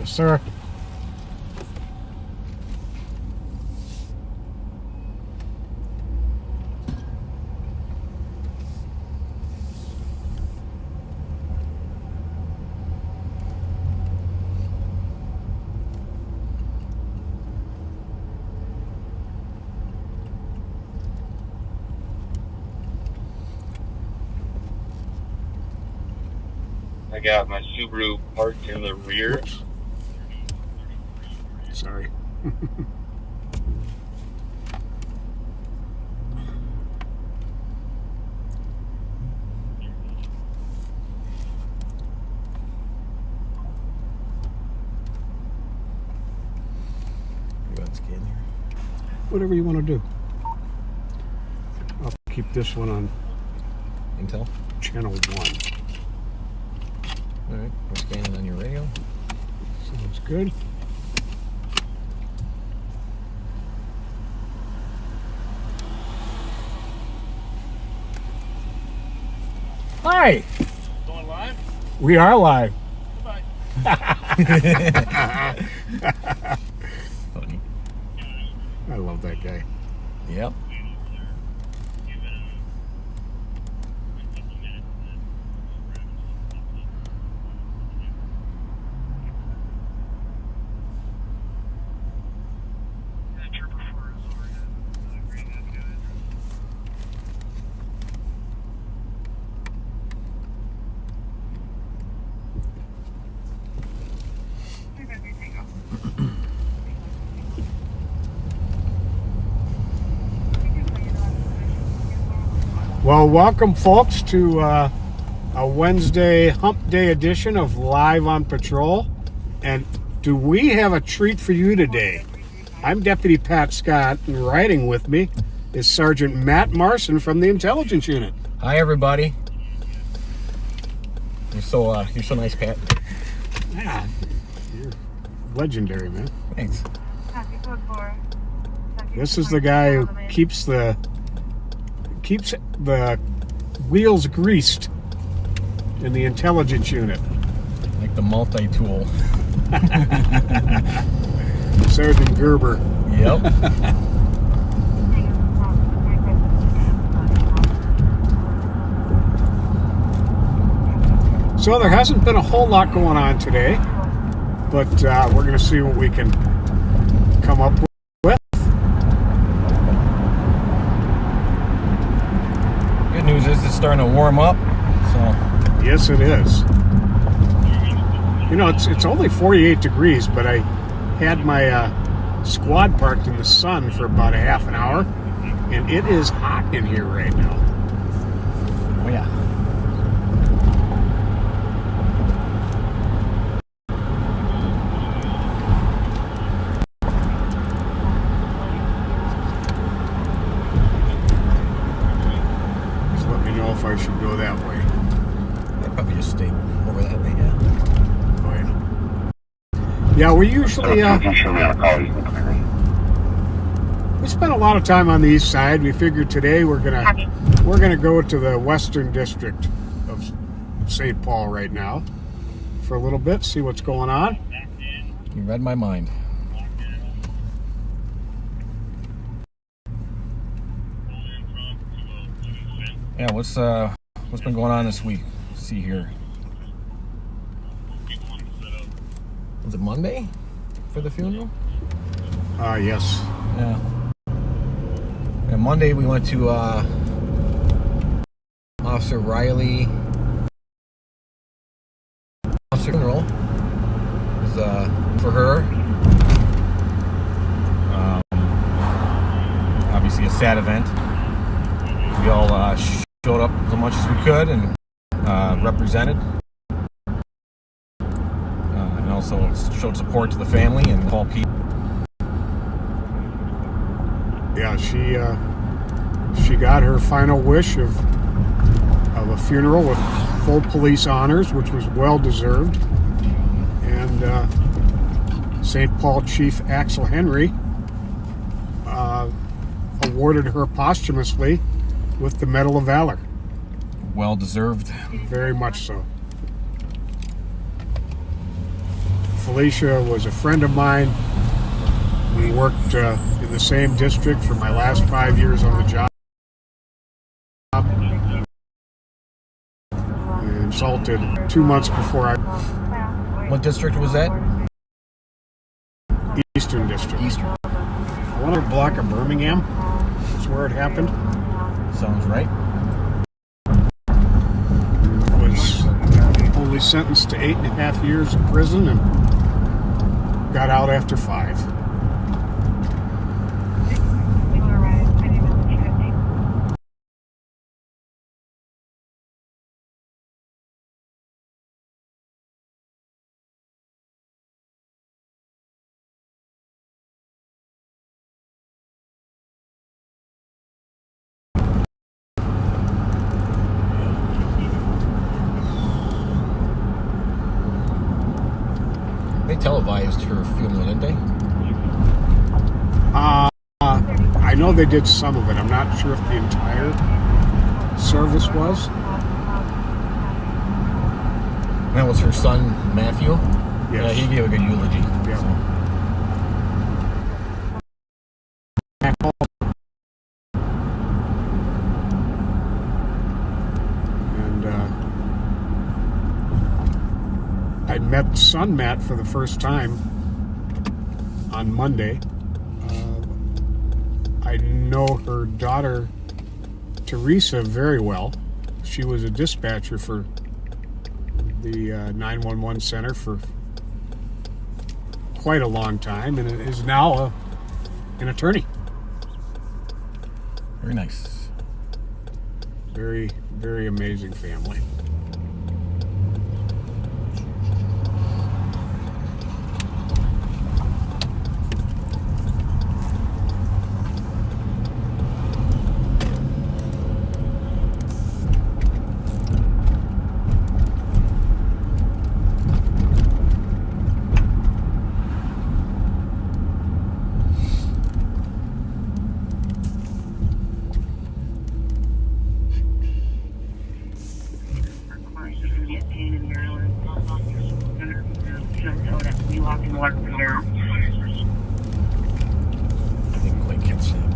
Yes, sir. I got my Subaru parked in the rear. Oops. Sorry. Whatever you want to do. I'll keep this one on Intel. channel 1. All right, we're scanning on your radio. Sounds good. Hi. Going live? We are live. Goodbye. Funny. I love that guy. Yep. Well, welcome, folks, to a Wednesday hump day edition of Live on Patrol. And do we have a treat for you today? I'm Deputy Pat Scott, and riding with me is Sergeant Matt Marson from the Intelligence Unit. Hi, everybody. You're so nice, Pat. Yeah, you're legendary, man. Thanks. This is the guy who keeps the wheels greased in the Intelligence Unit. Like the multi-tool. Sergeant Gerber. Yep. So there hasn't been a whole lot going on today, but we're going to see what we can come up with. Good news is it's starting to warm up. So Yes, it is. You know, it's only 48 degrees, but I had my squad parked in the sun for about a half an hour, and it is hot in here right now. oh yeah. Just let me know if I should go that way. I'd probably just stay over that way. Yeah. Oh, yeah. Yeah, we usually we spend a lot of time on the east side. We figured today we're gonna go to the Western District of St. Paul right now for a little bit, see what's going on. You read my mind. Yeah, what's been going on this week? Let's see here. Was it Monday for the funeral? Yes. Yeah. And Monday we went to Officer Riley. Officer funeral. It was for her. Obviously a sad event. We all showed up as much as we could and represented. And also showed support to the family and all people. Yeah, she got her final wish of a funeral with full police honors, which was well deserved. And St. Paul Chief Axel Henry awarded her posthumously with the Medal of Valor. Well deserved. Very much so. Felicia was a friend of mine. We worked in the same district for my last 5 years on the job. And assaulted 2 months before I What district was that? Eastern District. Eastern. I wanted to block of Birmingham. That's where it happened. Sounds right. Was only sentenced to 8.5 years in prison and got out after 5. They televised her funeral, didn't they? I know they did some of it. I'm not sure if the entire service was. That was her son, Matthew. Yes. Yeah, he gave a good eulogy. Yeah. So. And I met son Matt for the first time on Monday. I know her daughter Teresa very well. She was a dispatcher for the 911 center for quite a long time, and is now an attorney. Very nice. Very, very amazing family. I didn't quite catch that.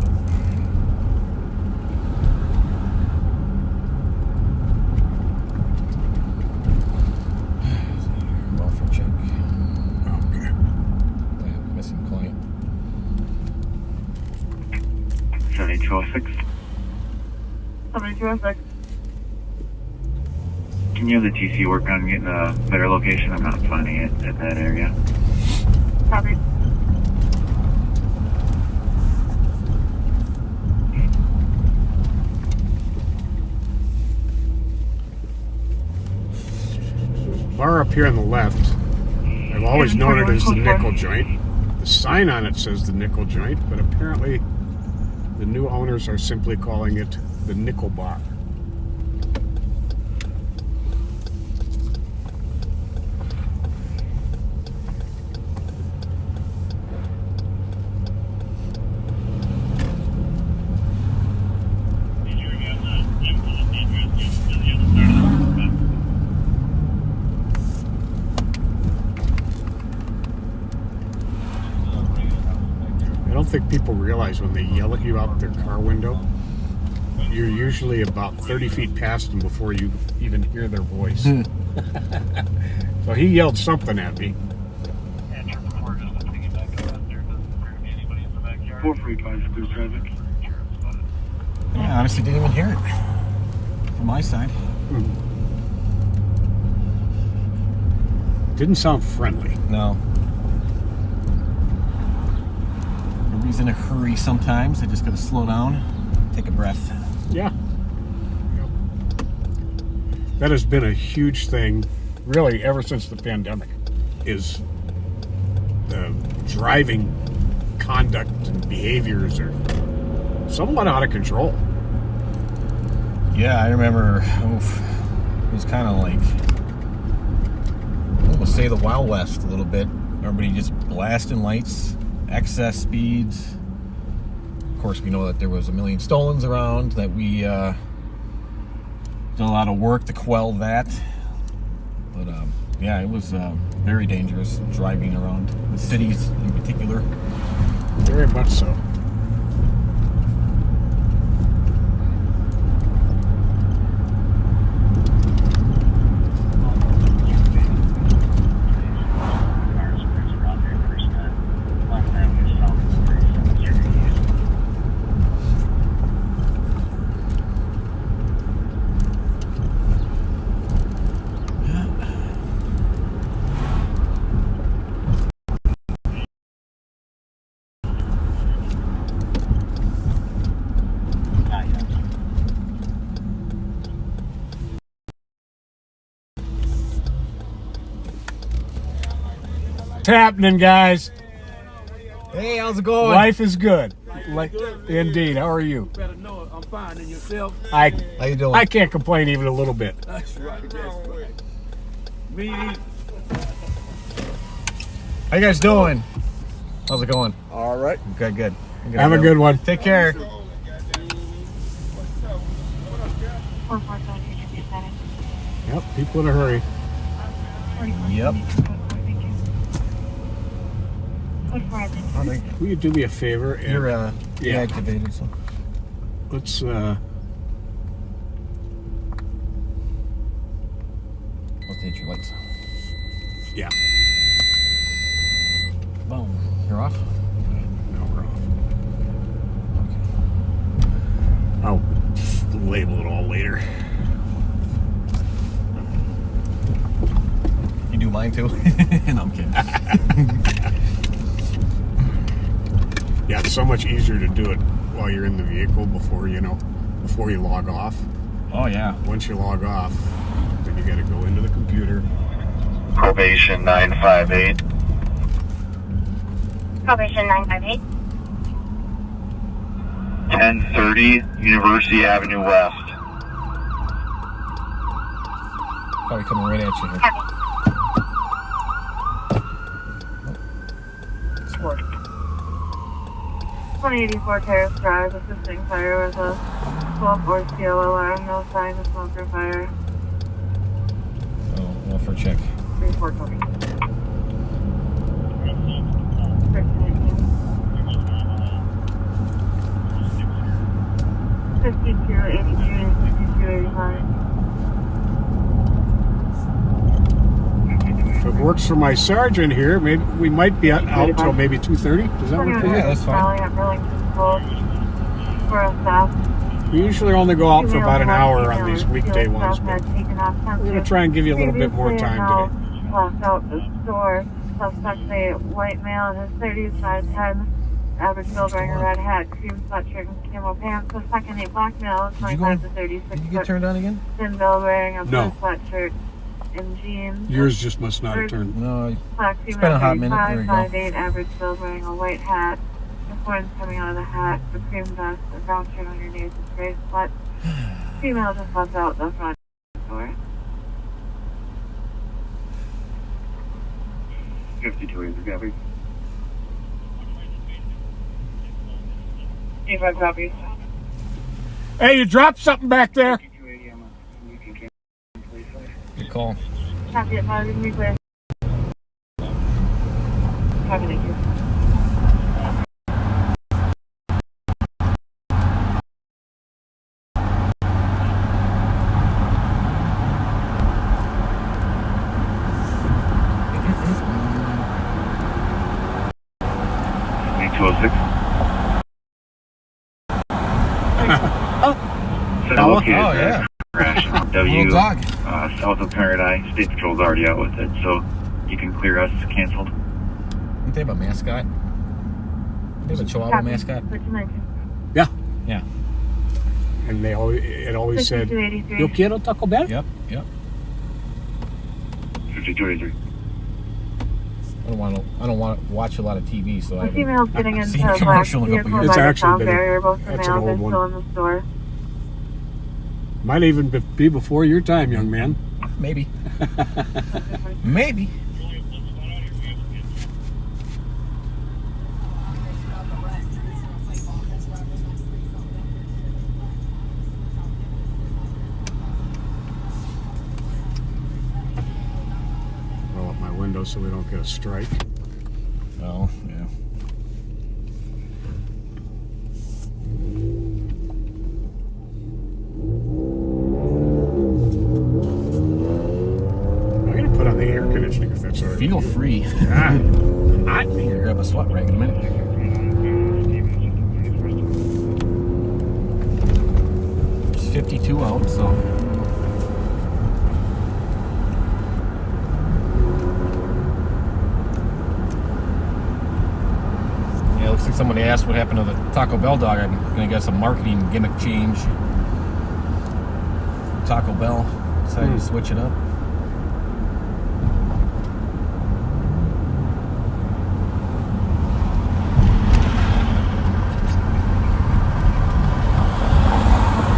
Welfare check. Okay. Missing client. 7206. 7206. Can you have the TC work on getting a better location? I'm not finding it at that area. Copy. Bar up here on the left, I've always known it as the nickel joint. The sign on it says the nickel joint, but apparently the new owners are simply calling it the nickel bar. I don't think people realize when they yell at you out their car window, you're usually about 30 feet past them before you even hear their voice. So he yelled something at me. 435 clear traffic. Yeah, I honestly didn't even hear it from my side. Didn't sound friendly. No. Everybody's in a hurry sometimes. They just gotta slow down, take a breath. Yeah. Yep. That has been a huge thing, really, ever since the pandemic, is the driving conduct and behaviors are somewhat out of control. Yeah, I remember. It was kind of like, I would say, the Wild West a little bit. Everybody just blasting lights, excess speeds. Of course, we know that there was a million stolens around, that we did a lot of work to quell that. But Yeah, it was very dangerous driving around the cities in particular. Very much so. What's happening, guys? Hey, how's it going? Life is good. Indeed. How are you? Better know it. I'm fine. And yourself? How you doing? I can't complain even a little bit. That's right. That's right. Me either. How you guys doing? How's it going? All right. Okay, good. Have a good one. Take care. Yep, people in a hurry. Yep. Will you do me a favor? And You're Yeah. deactivated, so. let's Let's hit your lights. yeah. Boom. You're off? No, we're off. Okay. I'll label it all later. You do mine too? No, I'm kidding. Yeah, it's so much easier to do it while you're in the vehicle before you log off. Oh, yeah. Once you log off, then you got to go into the computer. Probation 958. Probation 958. 1030 University Avenue West. Probably coming right at you here. Copy. Sport. 2084 Terrace Drive, assisting fire with a 12-4 steel alarm, no sign of smoke or fire. Oh, well, for a check. 34 copy. 5282 and 5285. If it works for my sergeant here, maybe we might be out till maybe 2:30. Does that work for you? Yeah, that's fine. At Burlington School for a staff. We usually only go out for about an hour on these weekday ones, but we're going to try and give you a little bit more time today. Locked out the store. Suspect a white male in his 30s, 5'10", average build, wearing a red hat, cream sweatshirt, and camo pants. The second, a black male, Did you 25 go- to 36 Did you get foot, turned on again? thin build, wearing a blue No. sweatshirt and jeans. Yours just must not have turned. No. Black It's female, been a hot minute. There we 35, go. 5'8", average build, wearing a white hat. The horns coming out of the hat, the cream vest, a brown shirt underneath, a gray sweat. Female just left out the front door. 5280 copy. 85 copies. Hey, you dropped something back there. 5280, I'm you can cancel, please. Good call. Copy it, file, be clear. Copy, thank you. Send a located Oh, yeah. crash on Little W dog. south of Paradise. State Patrol's already out with it, so you can clear us canceled. Didn't they have a mascot? Did they have a Chihuahua mascot? Yeah, Yeah. and it always said, 5283. "Yo quiero Taco Bell." Yep. 5283. I don't want to watch a lot of TV, so I The female's getting I've into seen a a black commercial in a couple vehicle years. It's by the actually sound been a- barrier. Both the that's an males old are one. still in the store. Might even be before your time, young man. Maybe. Maybe. windows so we don't get a strike. Well, yeah. I'm gonna put on the air conditioning if that's all right. Feel free. Ah, hot in Here, here. grab a sweat rag in a minute. It's 52 out, so. Yeah, it looks like somebody asked what happened to the Taco Bell dog. I'm gonna get some marketing gimmick change. Taco Bell decided to switch it up.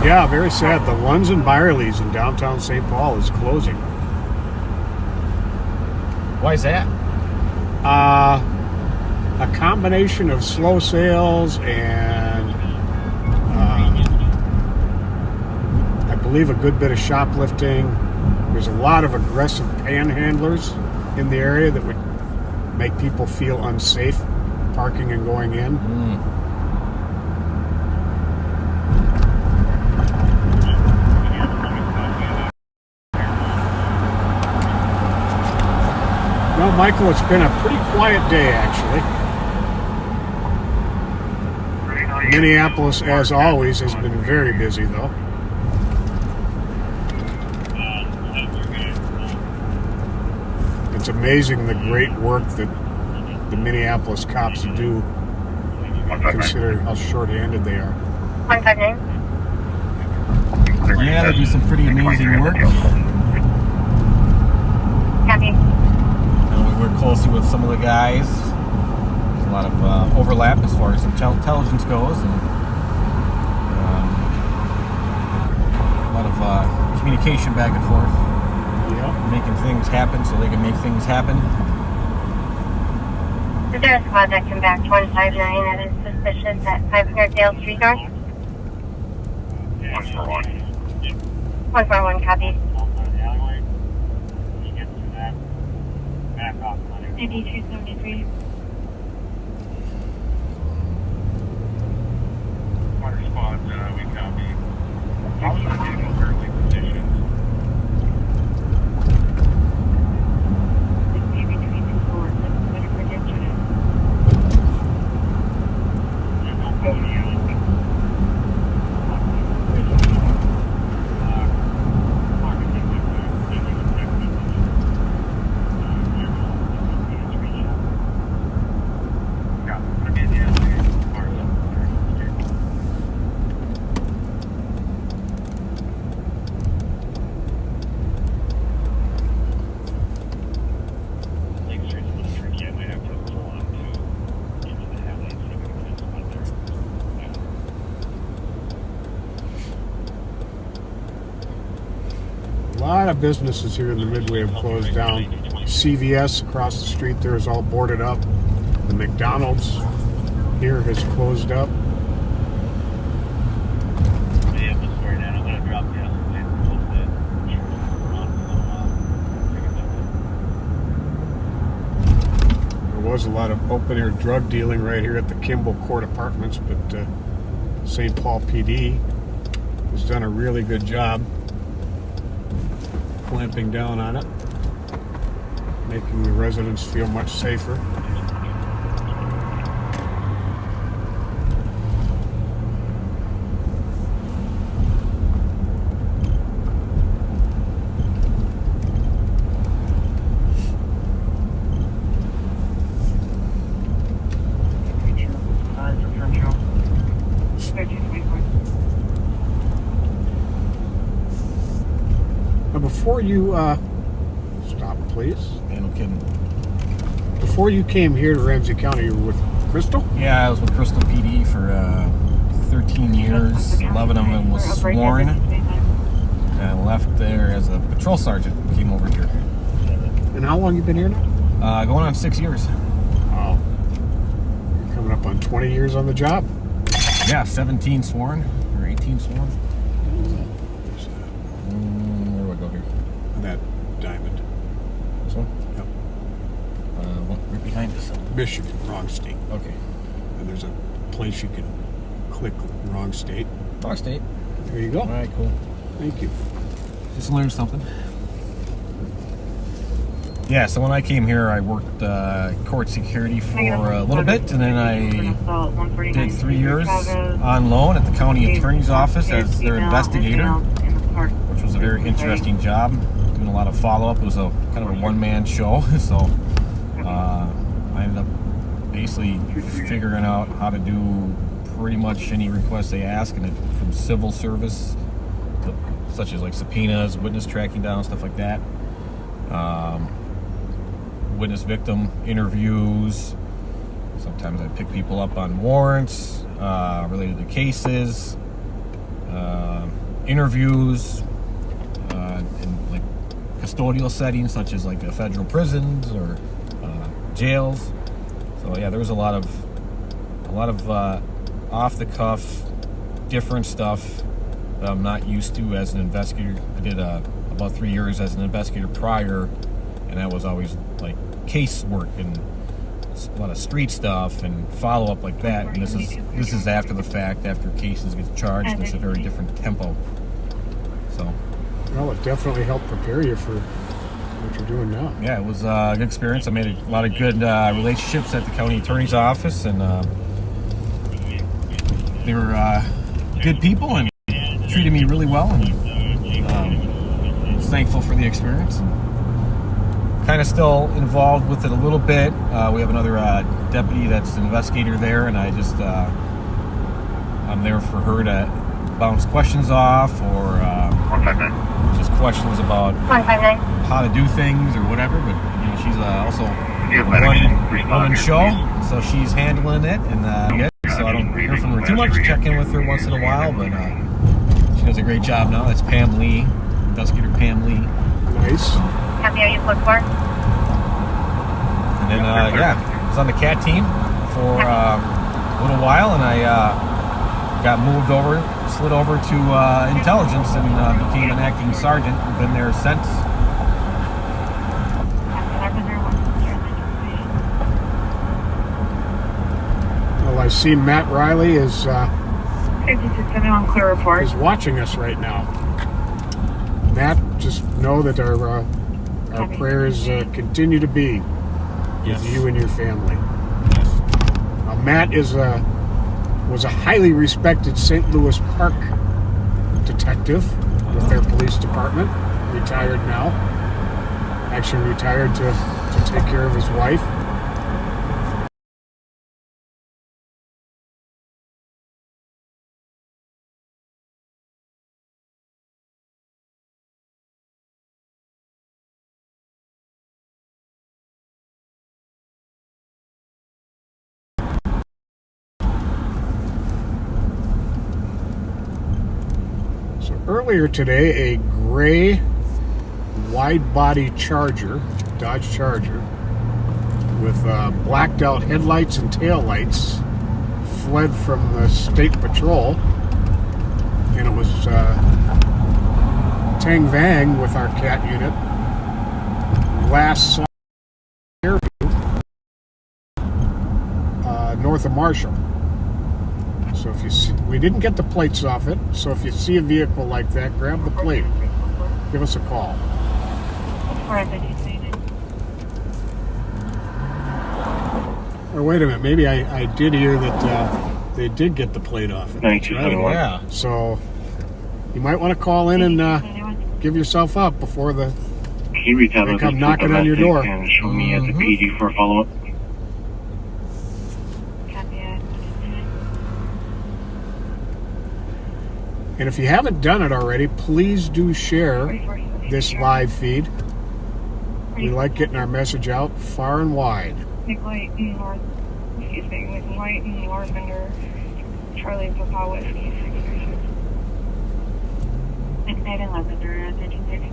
Yeah, very sad. The Lunds and Byerly's in downtown St. Paul is closing. Why is that? A combination of slow sales and I believe a good bit of shoplifting. There's a lot of aggressive panhandlers in the area that would make people feel unsafe parking and going in. Well, Michael, it's been a pretty quiet day, actually. Minneapolis, as always, has been very busy, though. It's amazing the great work that the Minneapolis cops do, considering how short-handed they are. 159. Yeah, they do some pretty amazing work. Copy. And we work closely with some of the guys. There's a lot of overlap as far as intelligence goes, and a lot of communication back and forth, Yeah. making things happen so they can make things happen. Is there a squad that can back 159 that is suspicious at 500 Dale Street North? 141, copy. ID 273. Water squad, we copy. Currently positioned. A lot of businesses here in the Midway have closed down. CVS across the street there is all boarded up. The McDonald's here has closed up. There was a lot of open-air drug dealing right here at the Kimball Court Apartments, but St. Paul PD has done a really good job clamping down on it, making the residents feel much safer. Now, before you stop, please. Yeah, no kidding. Before you came here to Ramsey County, you were with Crystal? Yeah, I was with Crystal PD for 13 years. 11 of them was sworn. And I left there as a patrol sergeant. Came over here. And how long you been here now? Going on 6 years. Wow. You're coming up on 20 years on the job. Yeah, 17 sworn or 18 sworn. Where do I go here? That diamond. This one? Yep. Michigan, wrong state. Okay. And there's a place you can click wrong state. Wrong state. There you go. All right, cool. Thank you. Just learned something. Yeah, so when I came here, I worked court security for a little bit, and then I did 3 years on loan at the county attorney's office as their investigator, which was a very interesting job, doing a lot of follow-up. It was a kind of a one-man show, so I ended up basically figuring out how to do pretty much any request they ask, and from civil service, such as like subpoenas, witness tracking down, stuff like that. Witness victim interviews. Sometimes I pick people up on warrants related to cases, interviews in like custodial settings such as like federal prisons or jails. So yeah, there was a lot of off the cuff, different stuff that I'm not used to as an investigator. I did about 3 years as an investigator prior, and that was always like case work and a lot of street stuff and follow up like that. And this is after the fact, after cases get charged, and it's a very different tempo. So, well, it definitely helped prepare you for what you're doing now. Yeah, it was a good experience. I made a lot of good relationships at the county attorney's office, and they were good people and treated me really well, and I was thankful for the experience. And kind of still involved with it a little bit. We have another deputy that's an investigator there, and I'm there for her to bounce questions off, or just questions about how to do things or whatever. But you know, she's also running woman's show, so she's handling it, and so I don't hear from her too much. Check in with her once in a while, but she does a great job now. That's Pam Lee, investigator Pam Lee. Nice. Have you look for? And then, I was on the CAT team for a little while, and I got slid over to intelligence, and became an acting sergeant. Been there since. Well, I see Matt Riley is 5671 clear report. watching us right now. Matt, just know that our prayers continue to be with you and your family. Matt was a highly respected St. Louis Park detective with their police department. Retired now. Actually retired to take care of his wife. Earlier today, a gray wide-body Charger, Dodge Charger, with blacked out headlights and taillights, fled from the state patrol, and it was Tang Vang with our CAT unit last saw interview north of Marshall. So if you see, we didn't get the plates off it, so if you see a vehicle like that, grab the plate. Give us a call. Or wait a minute, maybe I did hear that they did get the plate off it. Thank you. Right? Yeah. So you might want to call in and give yourself up before they come knocking on your door. And show me as a PD for a follow-up. And if you haven't done it already, please do share this live feed. We like getting our message out far and wide. White and North under Charlie Papa Whiskey 636. Midnight and Lavender, attention station.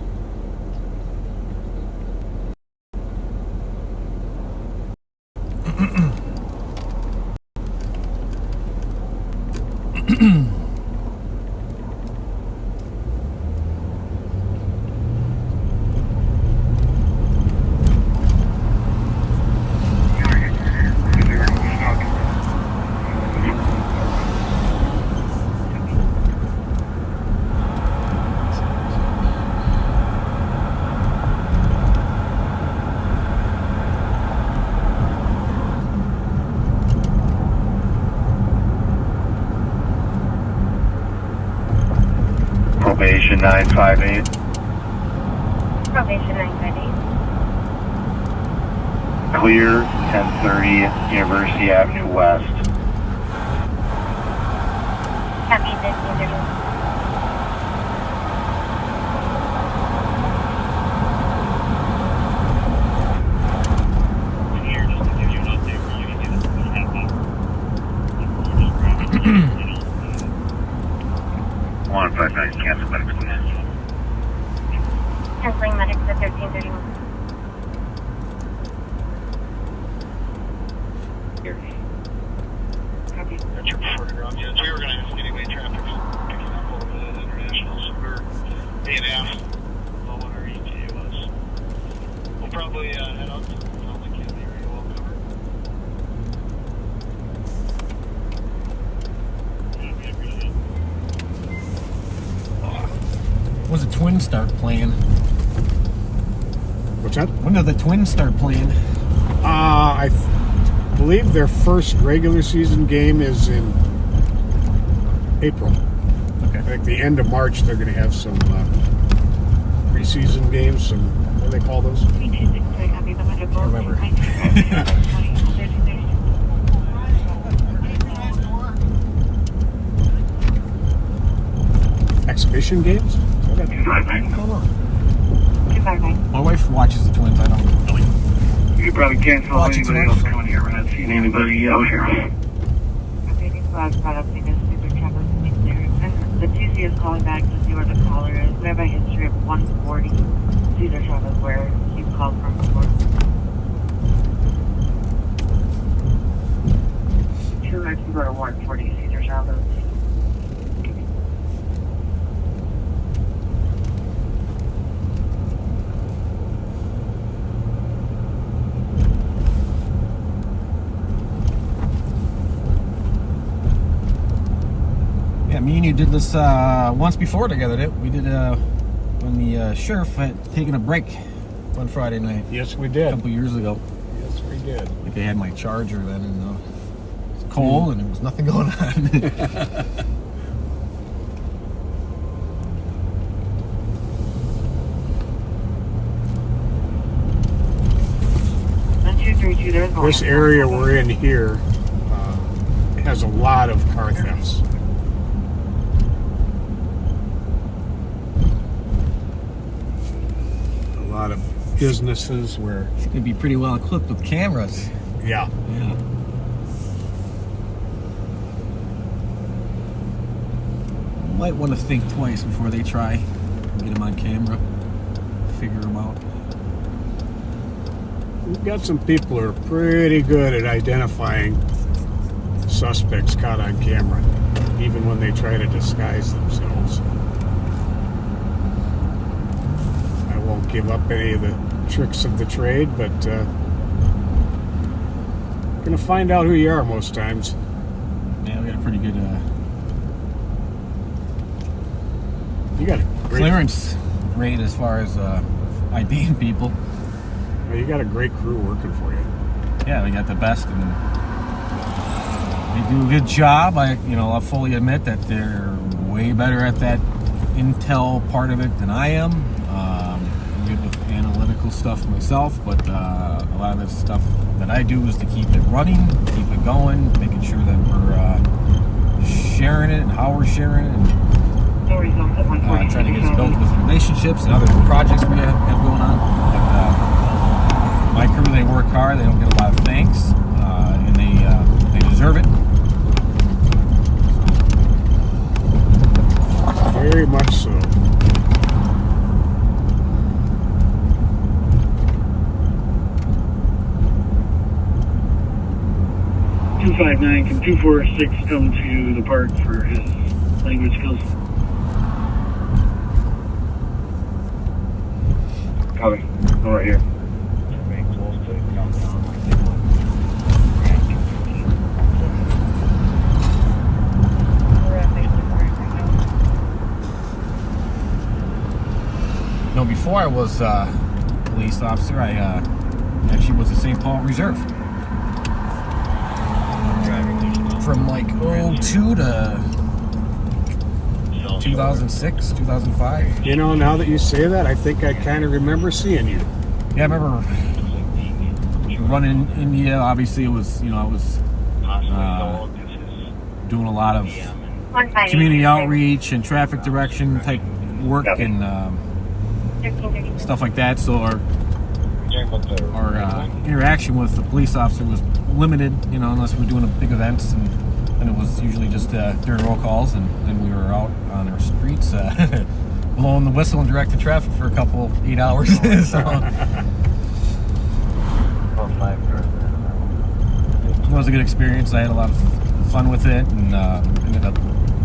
958. Probation 958. Clear 1030 University Avenue West. Copy 1530. Here, just to give you an update, we're going to get this in a half hour. 159, cancel medical. Canceling medics at 1331. Copy. That's your preferred route. Yes, we were going to ask anyway. Traffic's picking up a little bit at International, so we're being asked what our ETA was. We'll probably head out to the County area well covered. Yeah, we appreciate it. Was the Twins start playing? What's that? When did the Twins start playing? I believe their first regular season game is in April. Okay. I think the end of March they're going to have some preseason games. Some, what do they call those? 3263, copy the medical. I remember. Exhibition games? What are they? I don't know. 259. My wife watches the Twins. I don't really. You could probably cancel Watch it anybody tonight. else coming here. We're not seeing anybody out here. Copy, these flags brought up because Super Travis is clear. And the TC is calling back to see where the caller is. We have a history of 140 Cesar Travis where he called from before. Two actually go to 140 Cesar Travis. Yeah, me and you did this once before together. We did when the sheriff had taken a break one Friday night Yes, we a did. couple years ago. Yes, we did. I think I had my charger then, and it was cold, and there was nothing going on. 232, there's one. This area we're in here has a lot of car thefts. A lot of businesses where, It's gonna be pretty well equipped with cameras. yeah, Yeah. Might want to think twice before they try and get them on camera. Figure them out. we've got some people who are pretty good at identifying suspects caught on camera, even when they try to disguise themselves. I won't give up any of the tricks of the trade, but gonna find out who you are most times. Yeah, we got a pretty good You got a great, clearance rate as far as IDing people. you got a great crew working for you. Yeah, we got the best, and they do a good job. I'll fully admit that they're way better at that intel part of it than I am. I'm good with analytical stuff myself, but a lot of the stuff that I do is to keep it running, keep it going, making sure that we're sharing it and how we're sharing it, and Stories on the 140. trying to get us built with relationships and other projects we have going on. But my crew, they work hard. They don't get a lot of thanks, and they deserve it. Very much so. .259, can 246 come to the park for his language skills? Copy. I'm right here. No, before I was a police officer, I actually was the St. Paul Reserve. From like 02 to 2006, 2005. You know, now that you say that, I think I kind of remember seeing you. Yeah, I remember running in India. Obviously, it was, I was doing a lot of community outreach and traffic direction type work and stuff like that. So our interaction with the police officer was limited, unless we were doing big events, and it was usually just during roll calls, and then we were out on our streets blowing the whistle and directing traffic for a couple 8 hours. So it was a good experience. I had a lot of fun with it, and ended up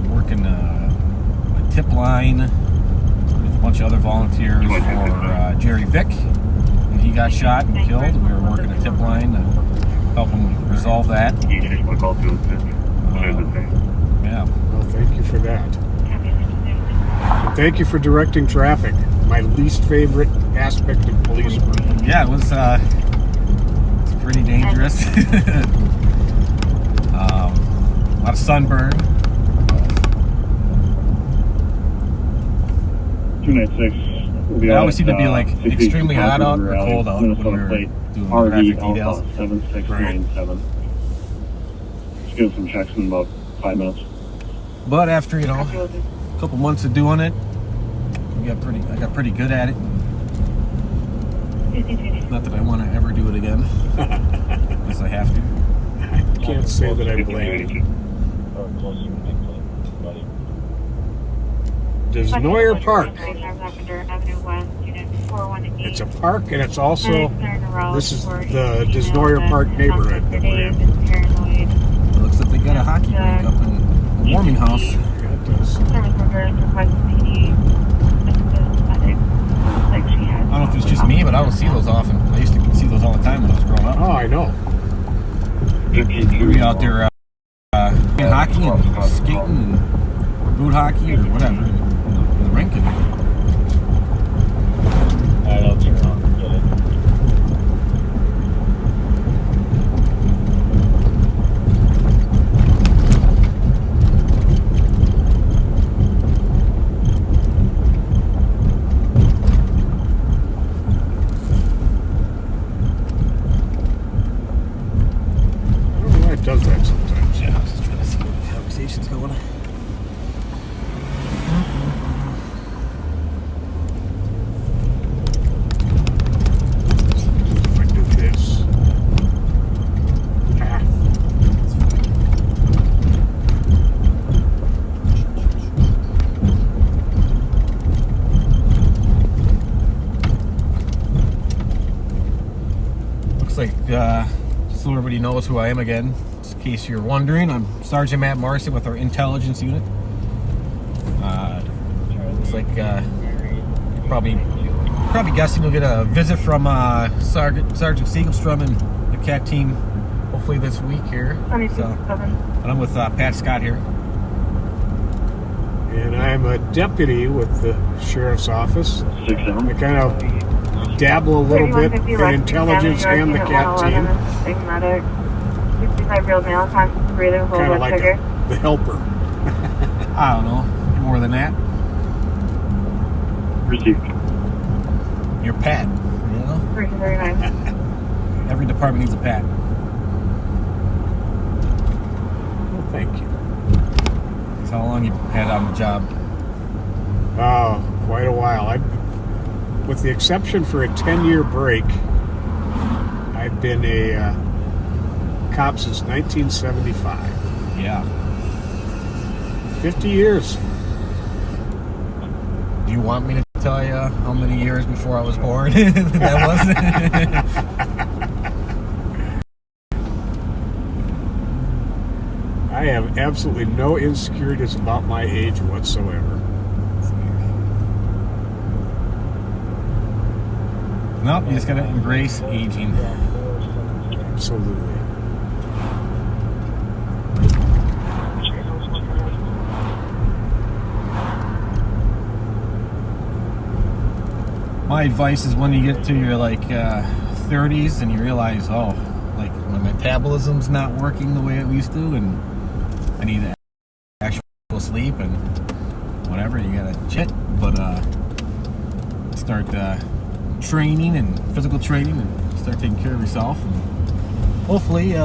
working a tip line with a bunch of other volunteers for Jerry Vick when he got shot and killed. We were working a tip line to help him resolve that. Yeah. Well, thank you for that. And thank you for directing traffic. My least favorite aspect of police work. Yeah, it was it's pretty dangerous. A lot of sunburn. 296. It always seemed to be like extremely hot out or cold out when we were doing traffic details. 7697. Just give some checks in about 5 minutes. But after, a couple months of doing it, I got pretty good at it. Not that I want to ever do it again, unless I have to. I can't say that I blame you. Desnoyer Park. It's a park, and it's also, this is the Desnoyer Park neighborhood that we're in. It looks like they got a hockey rink up in the warming house. Yeah, it does. I don't know if it's just me, but I don't see those often. I used to see those all the time when I was growing up. Oh, I know. We'd be out there playing hockey and skating and boot hockey or whatever in the rink. I'll turn on and get it. I don't know why it does that sometimes. Yeah, I was just trying to see where the conversation's going. If I do this. Ah. Looks like, so everybody knows who I am again. Just in case you're wondering, I'm Sergeant Matt Marcy with our intelligence unit. Looks like probably guessing you'll get a visit from Sergeant Siegelstrom and the CAT team hopefully this week here. So, but I'm with Pat Scott here. And I'm a deputy with the sheriff's office. I kind of dabble a little bit in intelligence and the CAT team. 65-year-old male, constant breathing, hold Kind of blood like sugar. the helper. I don't know, more than that. Received. You're Pat, 339. Every department needs a Pat. Well, thank you. That's how long you had on the job. Oh, quite a while. With the exception for a 10-year break, I've been a cop since 1975. Yeah. 50 years. Do you want me to tell you how many years before I was born that was? I have absolutely no insecurities about my age whatsoever. Nope, you just gotta embrace aging. Absolutely. My advice is when you get to your 30s and you realize, oh, like my metabolism's not working the way it used to, and I need actual sleep, and whatever, you gotta chit, but start training and physical training and start taking care of yourself. And hopefully, you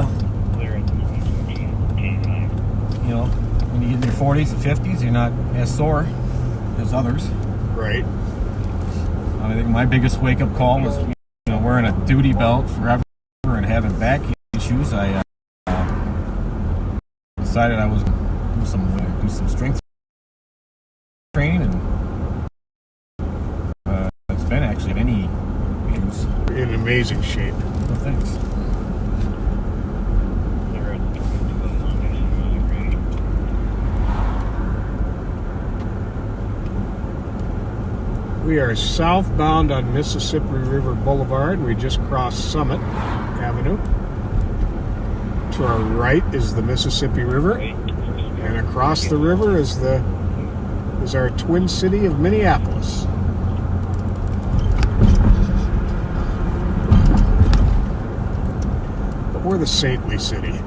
know, when you get in your 40s and 50s, you're not as sore as others. Right. I think my biggest wake-up call was, you know, wearing a duty belt forever and having back issues. I decided I was going to do some strength training, and it's been actually any issues. In amazing shape. No thanks. We are southbound on Mississippi River Boulevard. We just crossed Summit Avenue. To our right is the Mississippi River, and across the river is our twin city of Minneapolis. But we're the saintly city.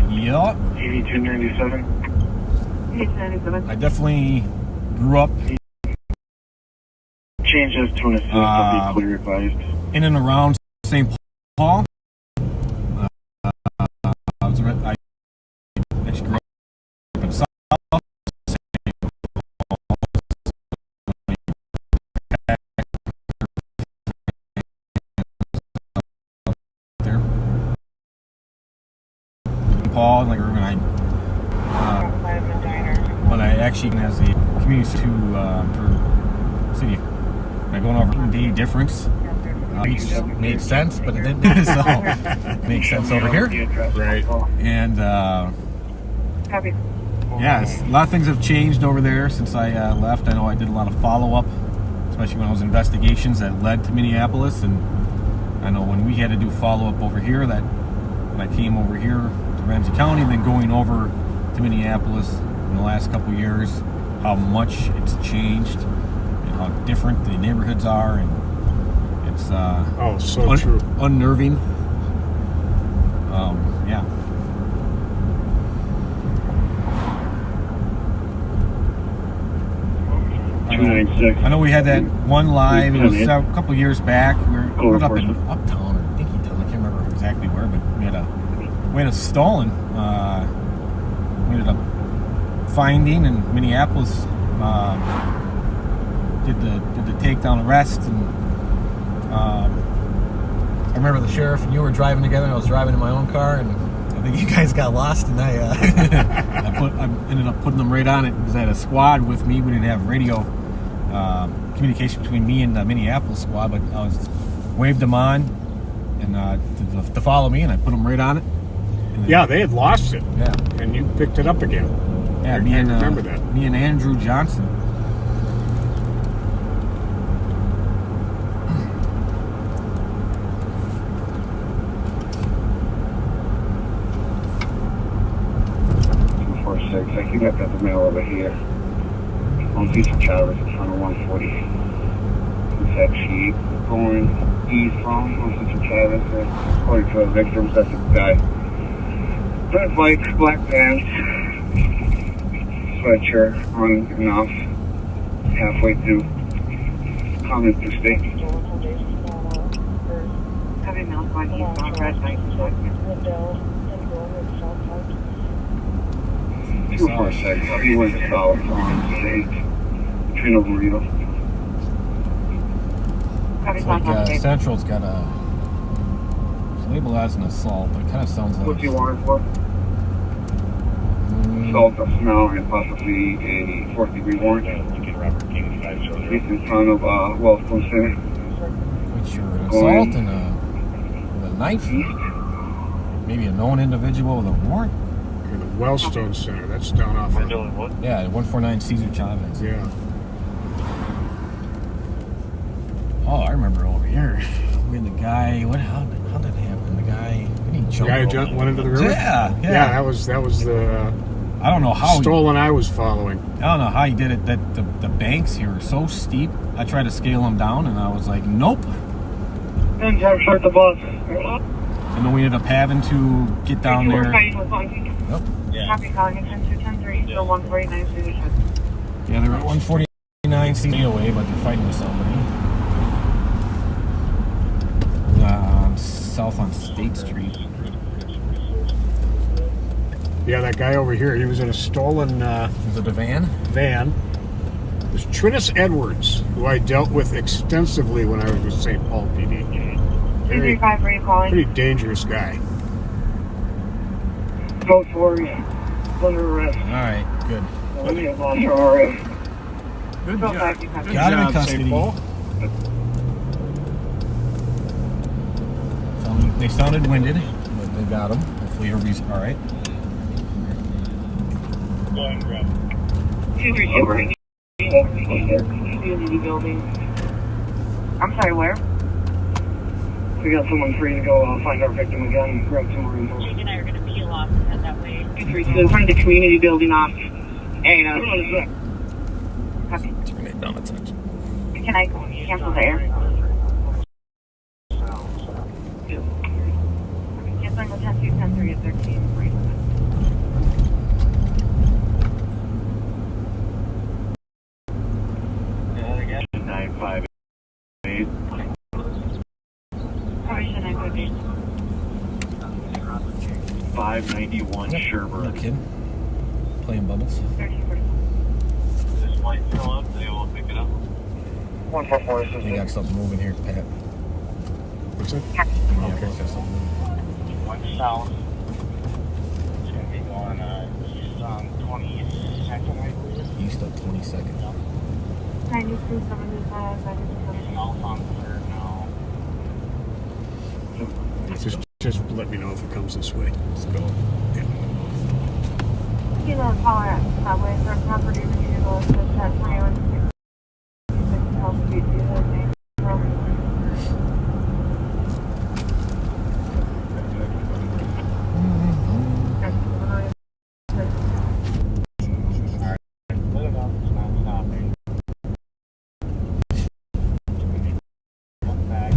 Yup. 8297. 897. I definitely grew up Change this to an assist, I'll be clear advised. in and around St. Paul. I actually grew up in South St. Paul. There. Paul and like urban. But I actually has a community to for city. By going over the difference. Each made sense, but it didn't. So it makes sense over here. Right. And Copy. yeah, a lot of things have changed over there since I left. I know I did a lot of follow-up, especially when I was investigations that led to Minneapolis. And I know when we had to do follow-up over here, that when I came over here to Ramsey County, then going over to Minneapolis in the last couple of years, how much it's changed and how different the neighborhoods are, and it's so true. unnerving. Yeah. I know we had that one live. It was a couple of years back. We were up in Uptown or Dinkytown. I can't remember exactly where, but we had a stolen. We ended up finding in Minneapolis. Did the takedown arrest, and I remember the sheriff and you were driving together, and I was driving in my own car, and I think you guys got lost, and I ended up putting them right on it because I had a squad with me. We didn't have radio communication between me and the Minneapolis squad, but I waved them on and to follow me, and I put them right on it. Yeah, they had lost it. Yeah, And you picked it up again. yeah. I remember that. Me and Andrew Johnson. 246. I think I've got the mail over here. On East Travis in front of 140. It's actually going east from East Travis. According to the victims, that's a guy. Red bike, black pants, sweatshirt on and off, halfway through. Common to state. Copy, Mount One eastbound, red bike, black pants. 246. He went south on state. Trino burrito. Copy, It's like Southbound State. Central's got it's labeled as an assault, but it kind of sounds like What do you want it for? Assault of smell and possibly a 4th-degree warrant. He's in front of Wellstone Center. which you're an assault and with a knife, maybe a known individual with a warrant. In the Wellstone Center. That's down off of... Yeah, 149 Cesar Chavez. Yeah. Oh, I remember over here. We had the guy. How did it happen? The guy. Did he The jump guy who over? went into the river? Yeah. Yeah, that was the I don't know how. stolen I was following. I don't know how he did it. That the banks here are so steep. I tried to scale him down, and I was like, nope. And jump short the bus. And then we ended up having to get down there. Nope. Yeah. Happy calling attention 10-3, so 149 through the ship. Yeah, they're at 149 COA, but they're fighting with somebody. South on State Street. Yeah, that guy over here, he was in a stolen Is it a van? van. It was Trinus Edwards, who I dealt with extensively when I was with St. Paul PD. Very, 235, where are you calling? pretty dangerous guy. Coach Warrior, under arrest. Alright, good. We have lost our arrest. Good Go job. back, you have Got him in job, custody. St. Paul. They sounded winded, but they got him. Hopefully everybody's alright. Go ahead and grab it. 232, community building. I'm sorry, where? We got someone free to go find our victim again and grab some more info. Jake and I are going to peel off and head that way. 232, in front of the community building off. And, copy. Turn it down a touch. Can I cancel the air? Canceling the 10-2, 10-3 at 13. 958. Probably should I go do? 591 No Sherbrooke. kidding. Playing bubbles. 13. This might fill up, they will pick it up. 144 They assistant. got something moving here, Pat. What's that? Yeah, they got something moving. Went south. It's gonna be going east on 22nd, I believe. East of 22nd. 92, 75, 92, South on 3rd now. Just let me know if it comes this way. Let's go. You know, caller at Subway for property retrieval is just at 2166 Health Street, Put it up, it's not stopping. Come back,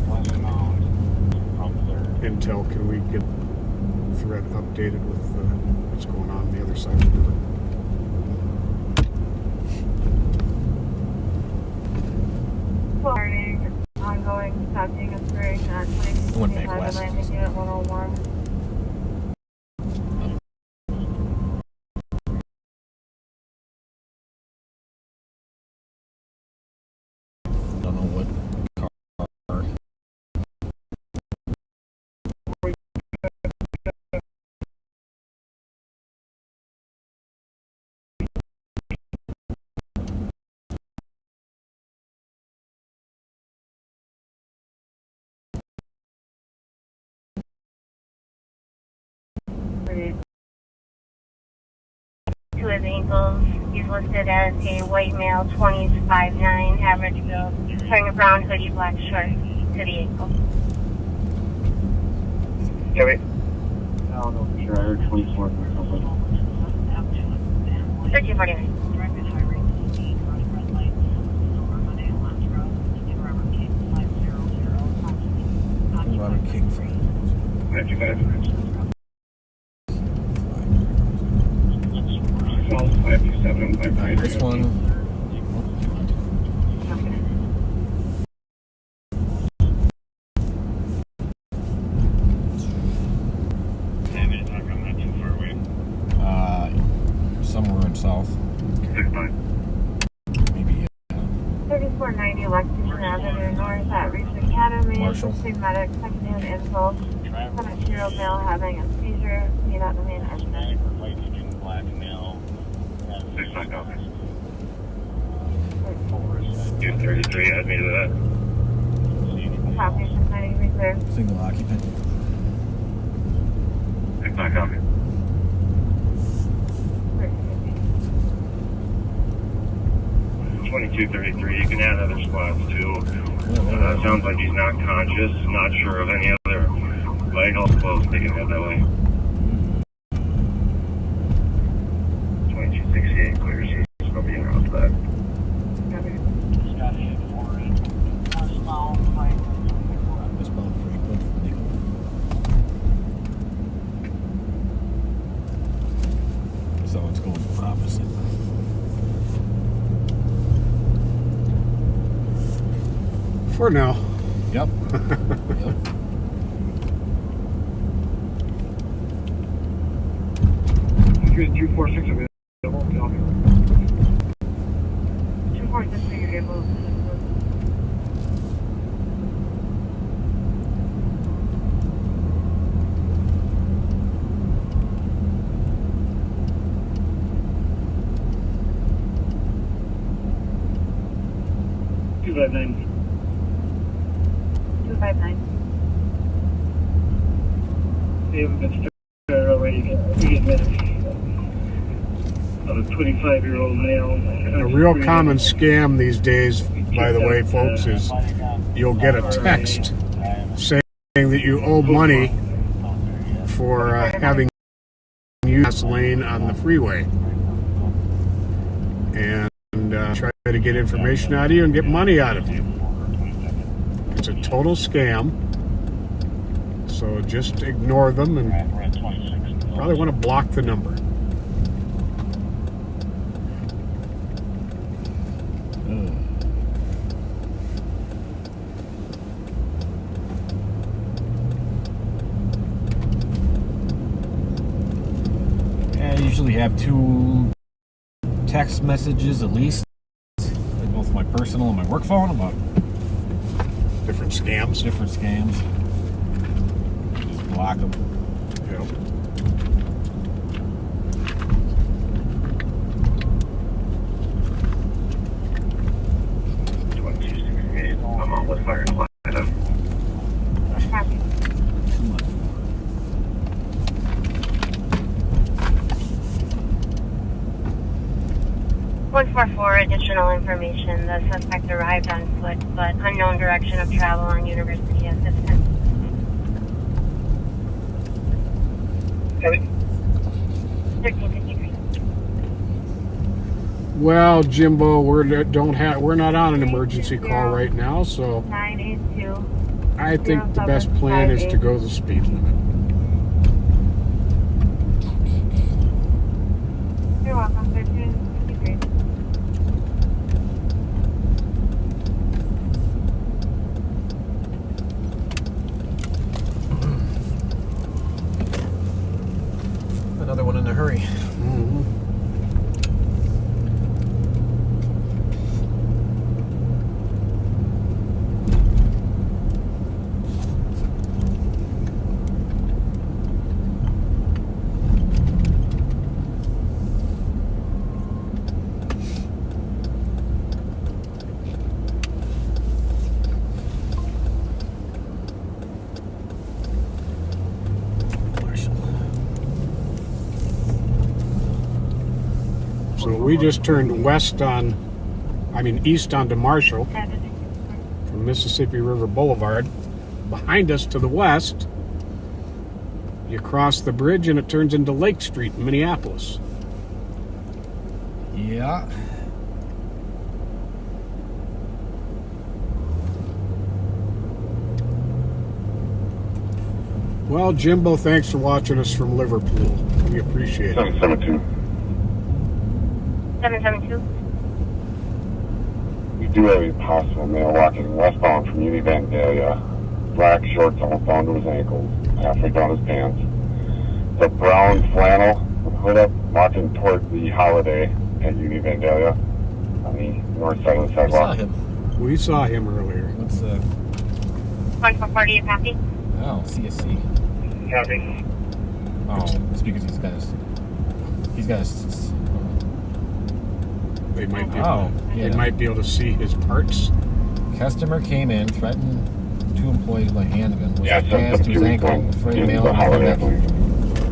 westbound from 3rd. Intel, can we get thread updated with what's going on the other side of the river? Starting, ongoing, stopping and spraying at 2265 Went back west. landing unit 101. Don't know what car. To his ankles, he's listed as a white male, 25'9", average build, wearing a brown hoodie, black shorts to the ankle. Yeah, wait. I don't know for sure. I heard 24 or something. 1349. Robert King from 95. South 527, 593. this one. Somewhere in south. 6-9. Maybe 3490 Lexington Avenue North at Reach Academy. Marshall. Assisting medics, second-hand info. 17-year-old male having a seizure. Meet at the main entrance. 6-9 copy. 233, add me to that. Copy, 690 clear. single occupant. 6-9 copy. 2233, you can add other spots too. Sounds like he's not conscious, not sure of any other vitals close, they can head that way. 2268 clears, he's probably in around that. Westbound Franklin from Nickel. For now. Yep. Yep. 246 available. 246 for your able. Two five nine. 259. They haven't been started already. We get minutes. Of a 25-year-old male. A real common scam these days, by the way, folks, is you'll get a text saying that you owe money for having used lane on the freeway, and try to get information out of you and get money out of you. It's a total scam, so just ignore them and probably want to block the number. I usually have 2 text messages at least, both my personal and my work phone, about Different scams. different scams. Just block them. Yep. I'm on with fire. Copy. 144 additional information. The suspect arrived on foot, but unknown direction of travel on University assistance. Heavy. 1353. Well, Jimbo, we're not on an emergency call right now, so 982. I think the best plan is to go the speed limit. You're welcome. 1353. Another one in a hurry. So we just turned east onto Marshall from Mississippi River Boulevard. Behind us to the west, you cross the bridge and it turns into Lake Street in Minneapolis. Yeah. Well, Jimbo, thanks for watching us from Liverpool. We appreciate it. 772. 772. We do have a possible male walking westbound from Uni Vandalia. Black shorts almost down to his ankles, halfway down his pants. The brown flannel with hood up, walking toward the Holiday at Uni Vandalia on the north side of the I saw sidewalk. him. We saw him earlier. What's 1440, you copy? oh, CSC. Copy. Oh, it's because he's got his They might be Oh, yeah. They might be able to see his parts. customer came in, threatened 2 employees with a handgun, was Yeah, pants to his ankle, afraid into male the Holiday, I and believe.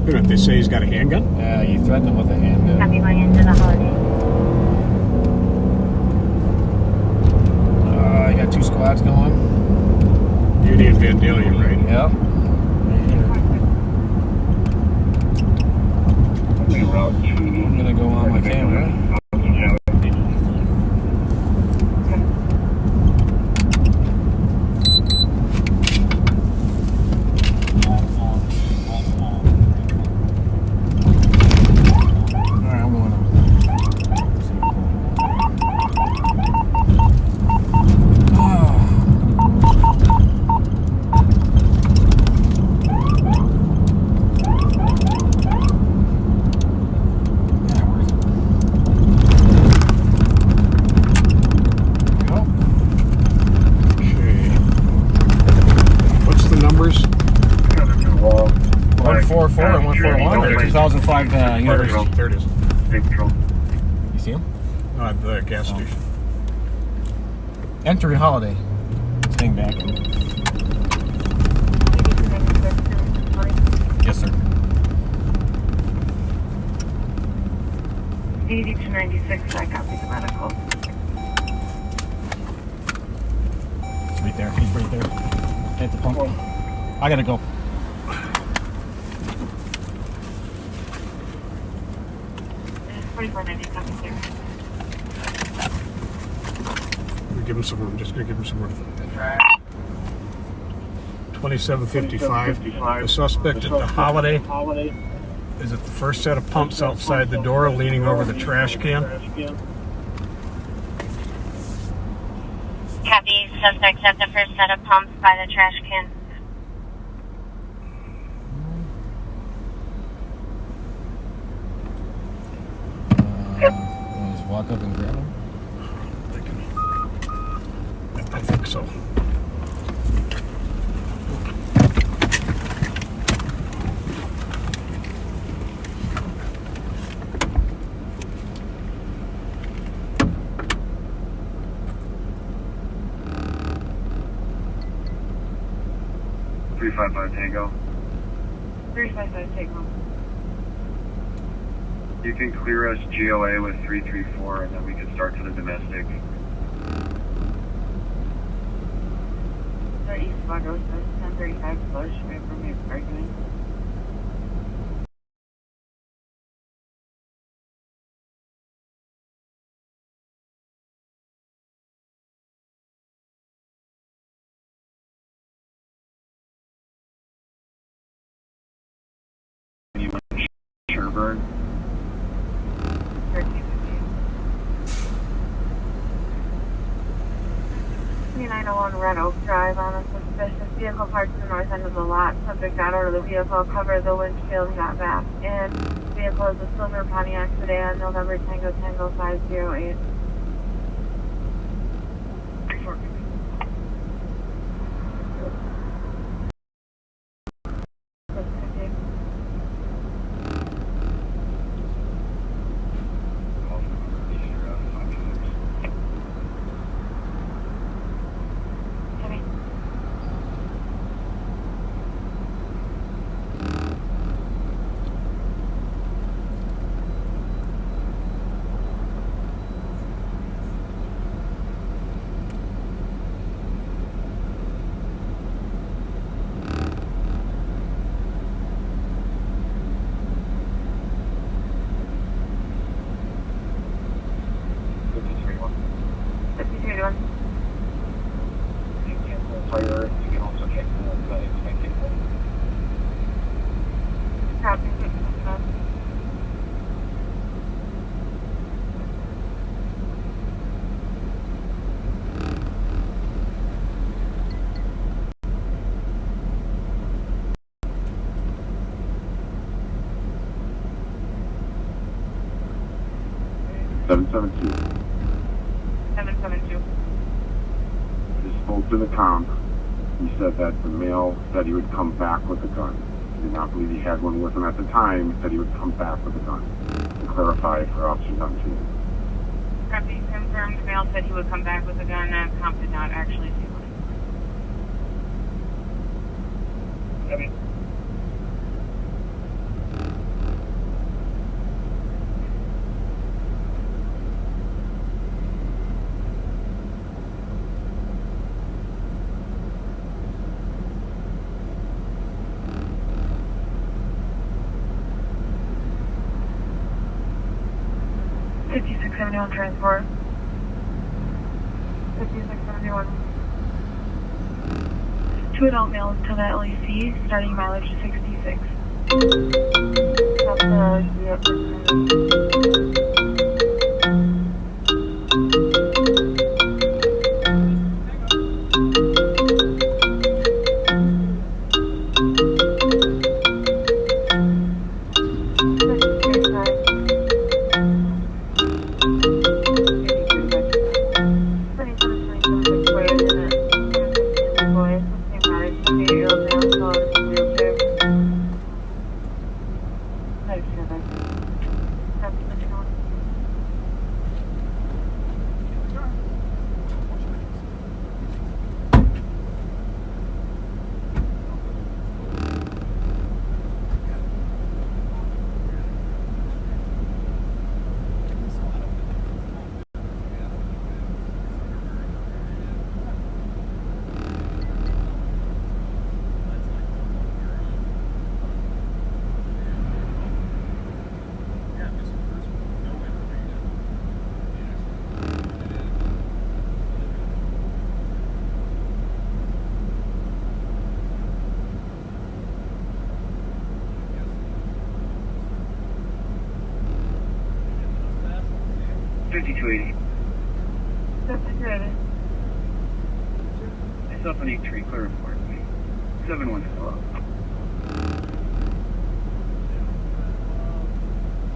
Didn't they say he's got a handgun? yeah, you threatened him with a handgun. Copy, going into the Holiday. I got 2 squads going. Uni and Vandalia, right? Yep. I'm gonna go on my camera. Alright, I'm going on. 404 and 141 or 2005 University. There it is. State Patrol. You see him? The gas station. Entry Holiday. Staying back. Yes, sir. 8296, I copy the medical. Right there. He's right there. At the pump. I gotta go. 4490, copy, sir. Give him some room. Just gonna give him some room. 2755. The suspect at the Holiday is at the first set of pumps outside the door, leaning over the trash can. Copy. Suspects at the first set of pumps by the trash can. Just walk up and grab him. I think so. Three 5 Tango. 355, take home. You can clear us GOA with 334, and then we can start to the domestic. East Fargo, 1035, flush, right from me, arguing. Sherburne. 2901 Red Oak Drive on a suspicious vehicle parked to the north end of the lot. Subject got out of the vehicle, covered the windshield, and got back in. Vehicle is a silver Pontiac sedan, November Tango 508. Fire, you can also check the expected. Copy. 772. 772. Just spoke to the comp. He said that the male said he would come back with a gun. He did not believe he had one with him at the time. He said he would come back with a gun. To clarify for officers on scene. Copy. Confirmed. Male said he would come back with a gun. Comp did not actually see one. Copy. On transport. 5671. 2 adult males to the LEC, starting mileage 66. That's 5280. 5280. Myself on 83, clear report. 71 still up.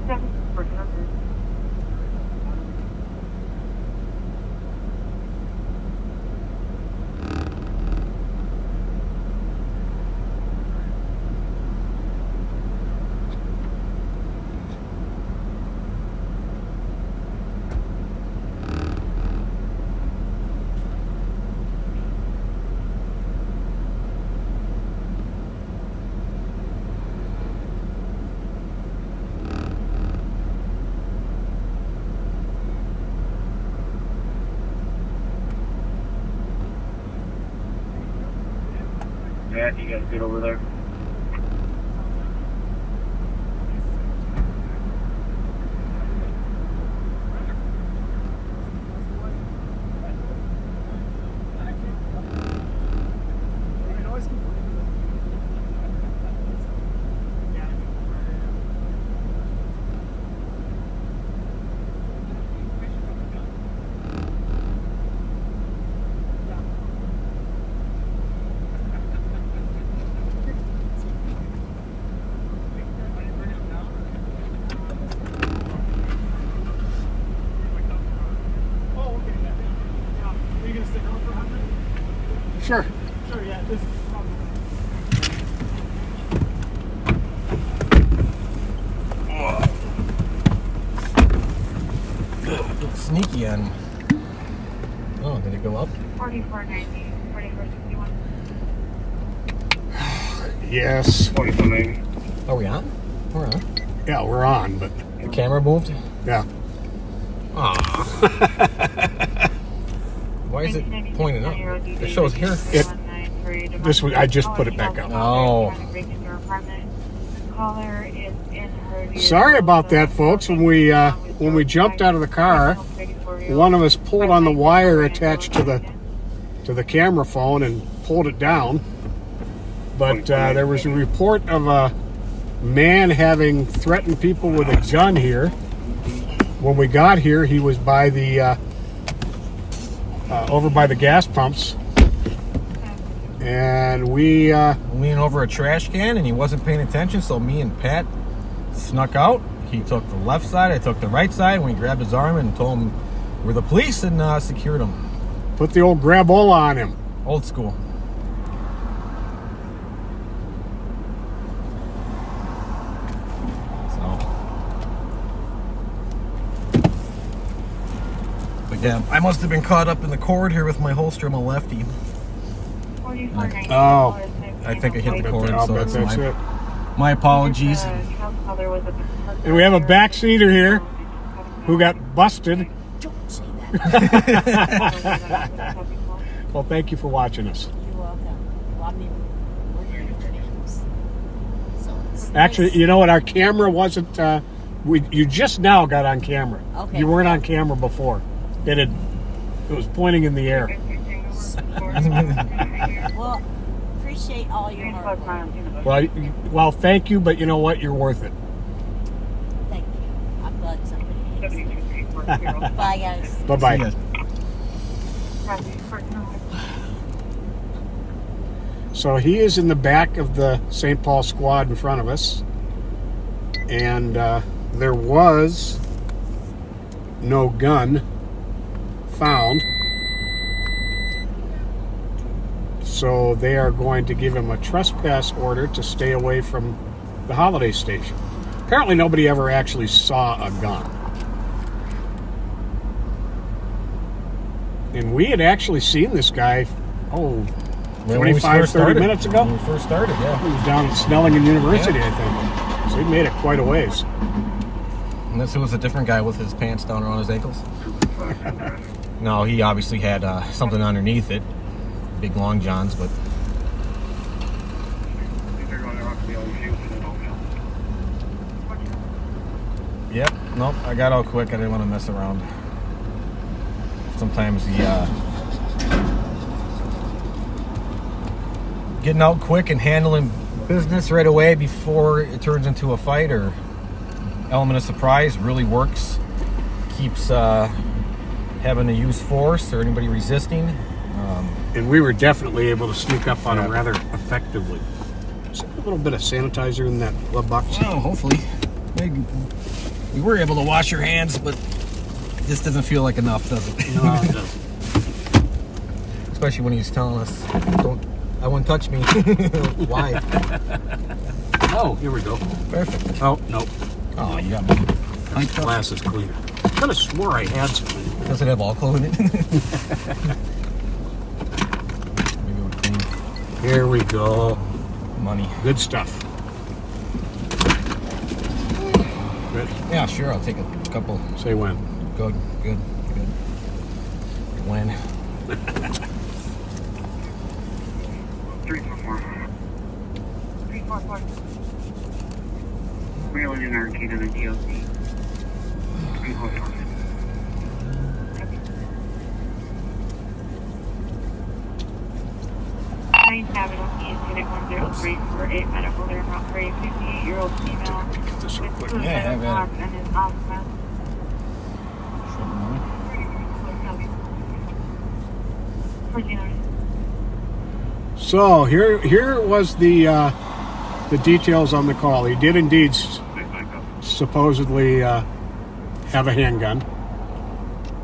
7 Matt, you guys good over there? Sure. It's sneaky on. Oh, did it go up? 4490, 4461. Yes. 4490. Are we on? We're on. Yeah, we're on, but The camera moved? yeah. Aw. Why is it pointing up? It shows here. This was, I just put it back up. Oh. Caller is in her. Sorry about that, folks. When we jumped out of the car, one of us pulled on the wire attached to the camera phone and pulled it down. But there was a report of a man having threatened people with a gun here. When we got here, he was by the over by the gas pumps, and we Leaning over a trash can, and he wasn't paying attention, so me and Pat snuck out. He took the left side, I took the right side, and we grabbed his arm and told him we're the police and secured him. put the old grabola on him. Old school. But yeah, I must have been caught up in the cord here with my holster. I'm a lefty. Oh. I think I hit the cord, I'll so bet that's that's it. my apologies. And we have a backseater here who got busted. Don't say that. Well, thank you for watching us. You're welcome. Well, I mean, we're here to names. So it's Actually, nice. you know what? Our camera wasn't. You just now got on camera. Okay. You weren't on camera before. It was pointing in the air. Well, appreciate all your hard work. Well, thank you, but you know what? You're worth it. Thank you. I'm glad somebody hates me. Bye, guys. Bye bye. See ya. So he is in the back of the St. Paul squad in front of us, and there was no gun found. So they are going to give him a trespass order to stay away from the holiday station. Apparently nobody ever actually saw a gun. And we had actually seen this guy, When we 25, first 30 started. minutes ago? When we first started, yeah. He was down at Snellingen University, I think. So he made it quite a ways. Unless it was a different guy with his pants down around his ankles. No, he obviously had something underneath it. Big long johns, but yep, nope, I got out quick. I didn't want to mess around. Sometimes the getting out quick and handling business right away before it turns into a fight or element of surprise really works. keeps having to use force or anybody resisting. And we were definitely able to sneak up on him rather effectively. Is there a little bit of sanitizer in that glove box? Well, hopefully. We were able to wash your hands, but this doesn't feel like enough, does it? No, it doesn't. Especially when he's telling us, I won't touch me. Why? Oh, here we go. Perfect. Oh, nope. Oh, you got me. That glass is cleaner. I could have swore I had something. Does it have alcohol in it? Maybe we'll clean. Here we go. Money. Good stuff. Ready? Yeah, sure. I'll take a couple. Say when. Good. When? 344. 344. Maryland and Arcade on the DOC. 344. Capital Keys, Unit 103 for 8 medical. They're about for a 58-year-old female Get this real quick. with Yeah, have at it. and is asthma. So here was the details on the call. He did indeed supposedly have a handgun.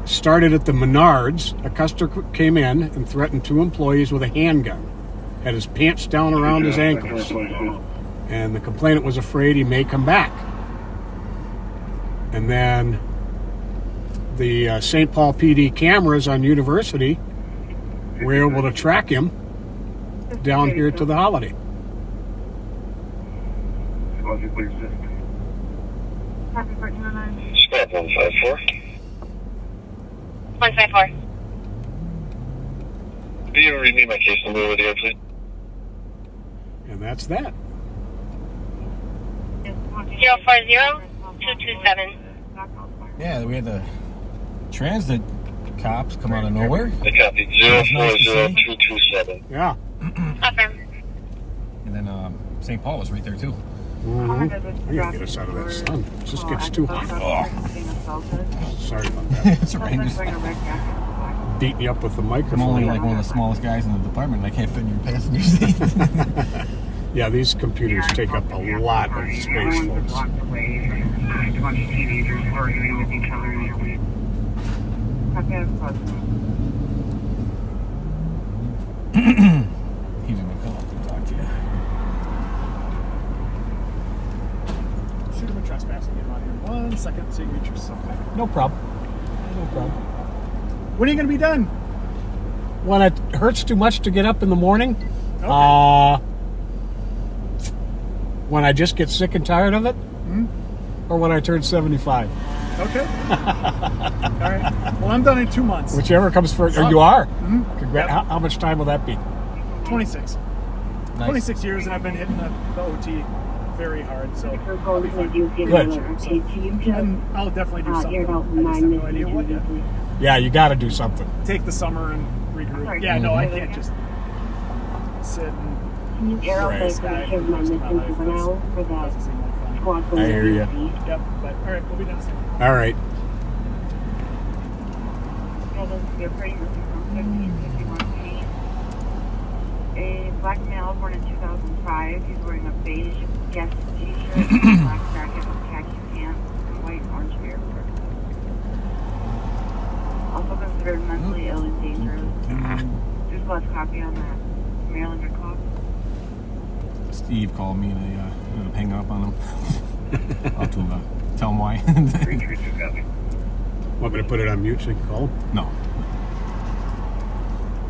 Started at the Menards. A customer came in and threatened 2 employees with a handgun. Had his pants down around his ankles. And the complainant was afraid he may come back. And then the St. Paul PD cameras on University were able to track him down here to the Holiday. Logically resist. Happy 1409. Scott 154. 154. Can you read me my case number over there, please? And that's that. 040227. Yeah, we had the transit cops come out of nowhere. I copy. 040227. Yeah. Affirm. And then St. Paul was right there too. Mm-hmm. I gotta get us out of that sun. It just gets too hot. Oh, sorry about that. It's all right. Beat me up with the I'm microphone. only like one of the smallest guys in the department. I can't fit in your passenger seat. Yeah, these computers take up a lot of space, folks. A bunch of teenagers arguing with each other in the week. He's gonna come up and talk to you. Should have been trespassing in on here. 1 second so you can reach yourself. No problem. No problem. When are you going to be done? When it hurts too much to get up in the morning, Okay. when I just get sick and tired of it, or when I turn 75. Okay. All right. Well, I'm done in 2 months. Whichever comes first. Or you are. Mhm. Congrats. How much time will that be? 26. Nice. 26 years, and I've been hitting the OT very hard, so I'll be fine. Good. And I'll definitely do something. I just have no idea what yet. Yeah, you got to do something. Take the summer and regroup. Yeah, no, I can't just sit and Right. sky for the rest of my life. Doesn't seem like fun. I hear you. Yep, but all right, we'll be done soon. All right. A black male born in 2005. He's wearing a beige guest t-shirt, black jacket with khaki pants, and white orange beard. Also considered mentally ill and dangerous. There's less copy on that Maryland call. Steve called me and I ended up hanging up on him. I'll have to tell him why. Want me to put it on mute so you can call him? No.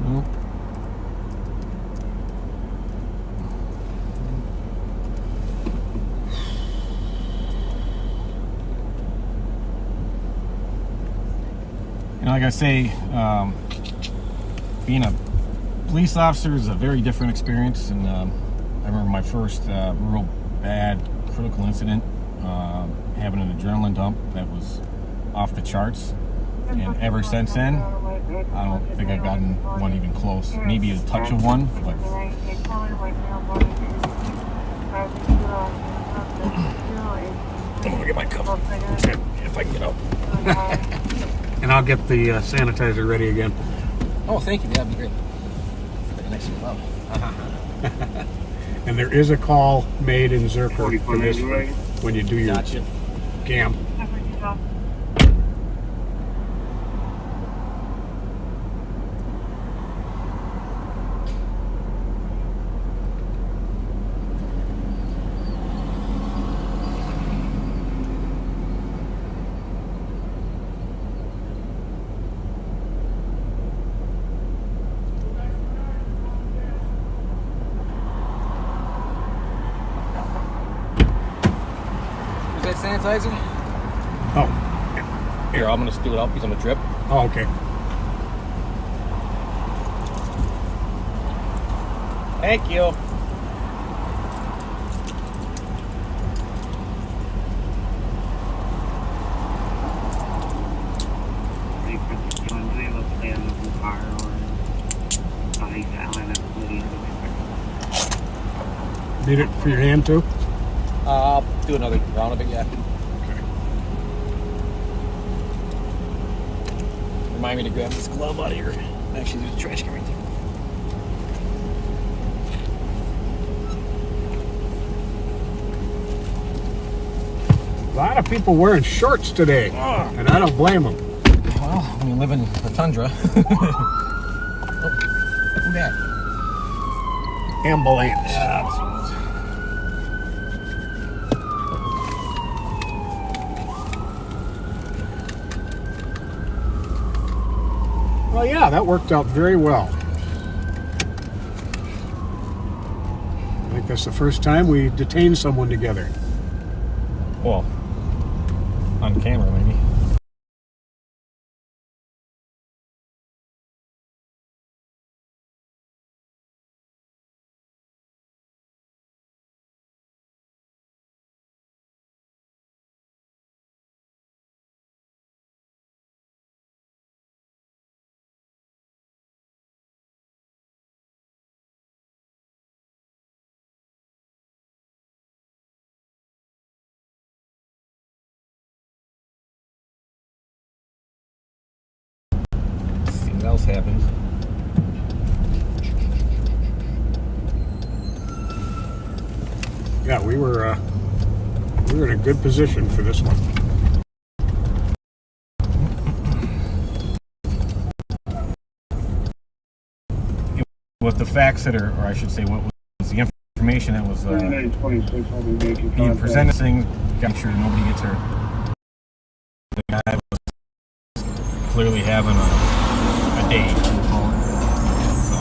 Nope. Like I say, being a police officer is a very different experience, and I remember my first real bad critical incident, having an adrenaline dump that was off the charts, and ever since then, I don't think I've gotten one even close. Maybe a touch of one, but I'm gonna get my cover if I can get up. And I'll get the sanitizer ready again. Oh, thank you. That'd be great. Nice and low. And there is a call made in Zerker for this when you do your Gotcha. GAM. Is that sanitizer? Oh, Here, I'm gonna stew it out because I'm gonna drip. oh, okay. Thank you. Need it for your hand too? I'll do another round of it, yeah. Okay. Remind me to grab this glove out of here. Actually, there's a trash can right there. A lot of people wearing shorts today, and I don't blame them. Well, when you live in the tundra. Oh, who that? Ambulance. Yeah, that's what it was. Well, yeah, that worked out very well. I think that's the first time we detained someone together. Well, on camera, maybe. Let's see what else happens. Yeah, we were in a good position for this one. With the facts that are, or I should say, what was the information that was being presented, thing, I'm sure nobody gets hurt. The guy was clearly having a day. So.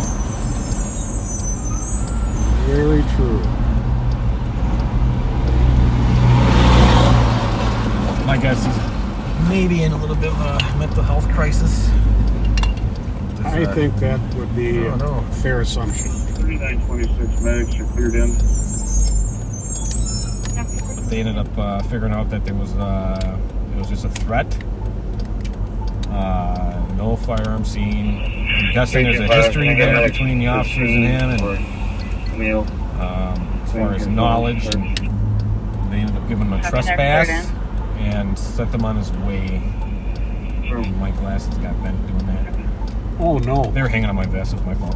Very true. My guess is maybe in a little bit of a mental health crisis. I think that would be a fair assumption. 3926 medics are cleared in. But they ended up figuring out that it was just a threat. No firearm seen. I'm guessing there's a history there between the officers and him, and as far as knowledge, and they ended up giving him a trespass and sent him on his way. My glasses got bent doing that. Oh no. They were hanging on my vest. It was my fault.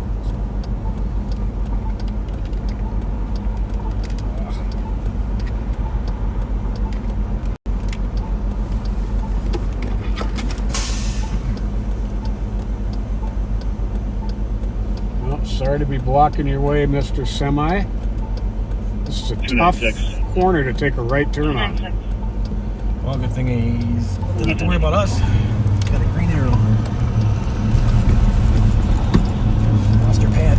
Well, sorry to be blocking your way, Mr. Semi. This is a tough corner to take a right turn on. Well, good thing he's doesn't have to worry about us. Got a green arrow. Lost her pad.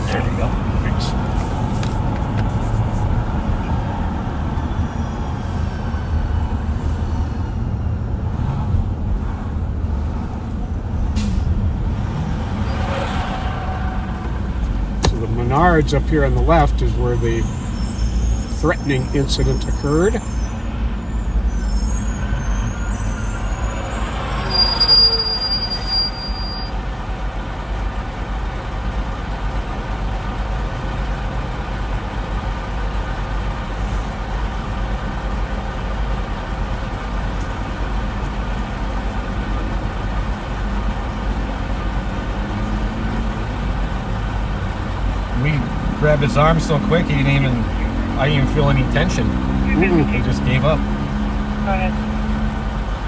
There we go. Thanks. So the Menards up here on the left is where the threatening incident occurred. grabbed his arm so quick, I didn't even feel any tension. He just gave up. Go ahead.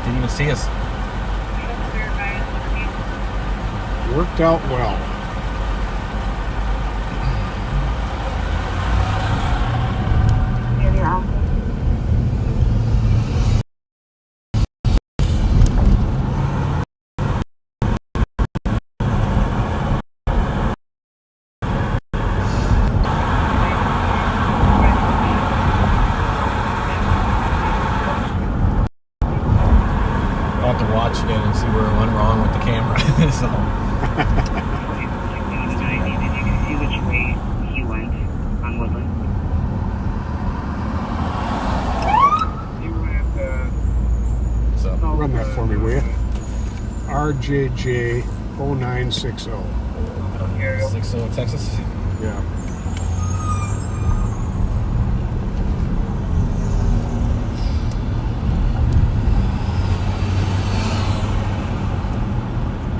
Didn't even see us. Worked out well. Yeah, you're off. I'll have to watch it and see where it went wrong with the camera. So. Did you see which way he went on Woodland? You went, So. Run that for me, will you? RJJ 0960. 60 Texas. Yeah.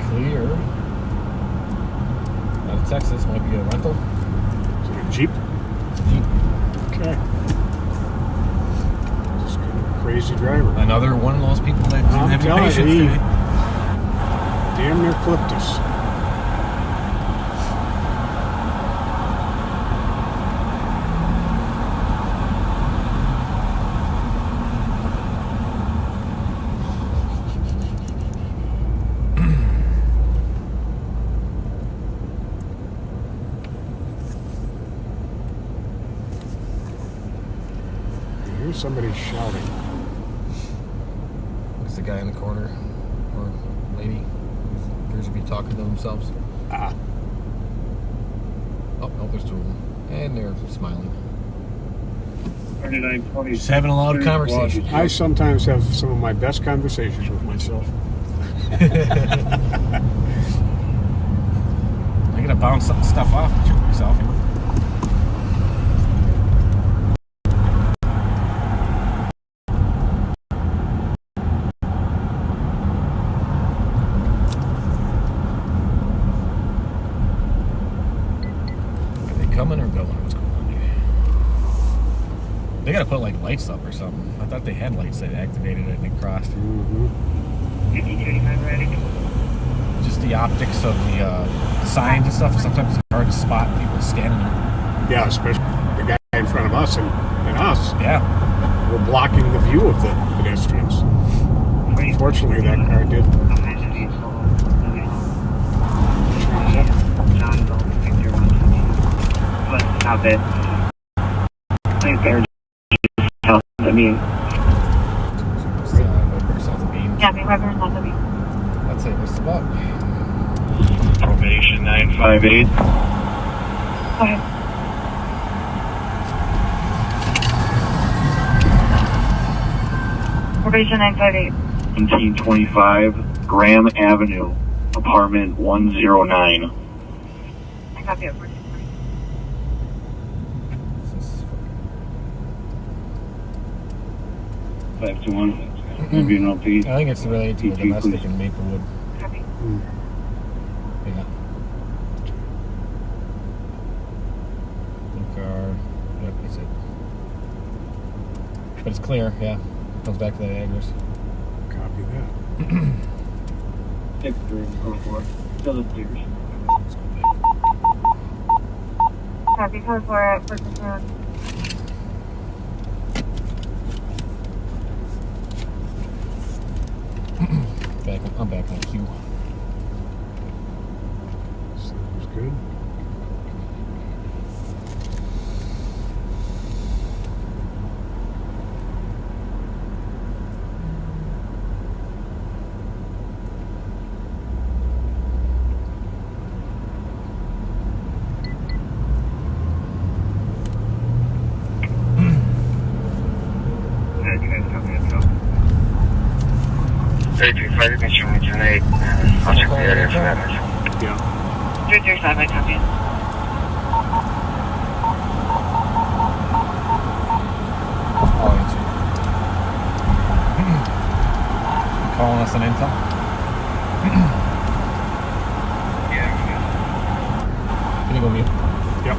Clear. Out of Texas, might be a rental. Is it a Jeep? It's a Jeep. Okay. Just kind of a crazy driver. Another one of those people that doesn't I'm have any telling patience you, he today. damn near clipped us. Here's somebody shouting. It's the guy in the corner, or lady, who appears to be talking to themselves. Ah. Oh, no, there's two of them. And they're smiling. 3920. Just having a loud conversation. I sometimes have some of my best conversations with myself. I gotta bounce some stuff off and choke myself. You know? Are they coming or going? What's going on here? They gotta put like lights up or something. I thought they had lights that activated it and it crossed. Mm-hmm. 1535 ready. Just the optics of the signs and stuff. Sometimes it's hard to spot people scanning them. Yeah, especially the guy in front of us and us. Yeah. We're blocking the view of the pedestrians. Fortunately, that car did. John Bell, Victor 120. But stop it. I think they're just, I mean, Copy, Weber, not the beat. That's it. What's the buck? Probation 958. Go ahead. Probation 958. 1725 Graham Avenue, apartment 109. I copy it. 521. Maybe an LP. I think it's related to a domestic in Maplewood. Copy. Yeah. Blue car. Yep, that's it. But it's clear, yeah. Comes back to that address. Copy that. Take 304. Still the stairs. Copy, code 4 at Ferguson. I'm back on cue. Sounds good. Alright, you guys copy it, so. 335, you can show me tonight. I'll check the area for that. Yeah. 335, I copy it. I'll answer. You calling us an intel? Yeah. Can you go mute? Yep.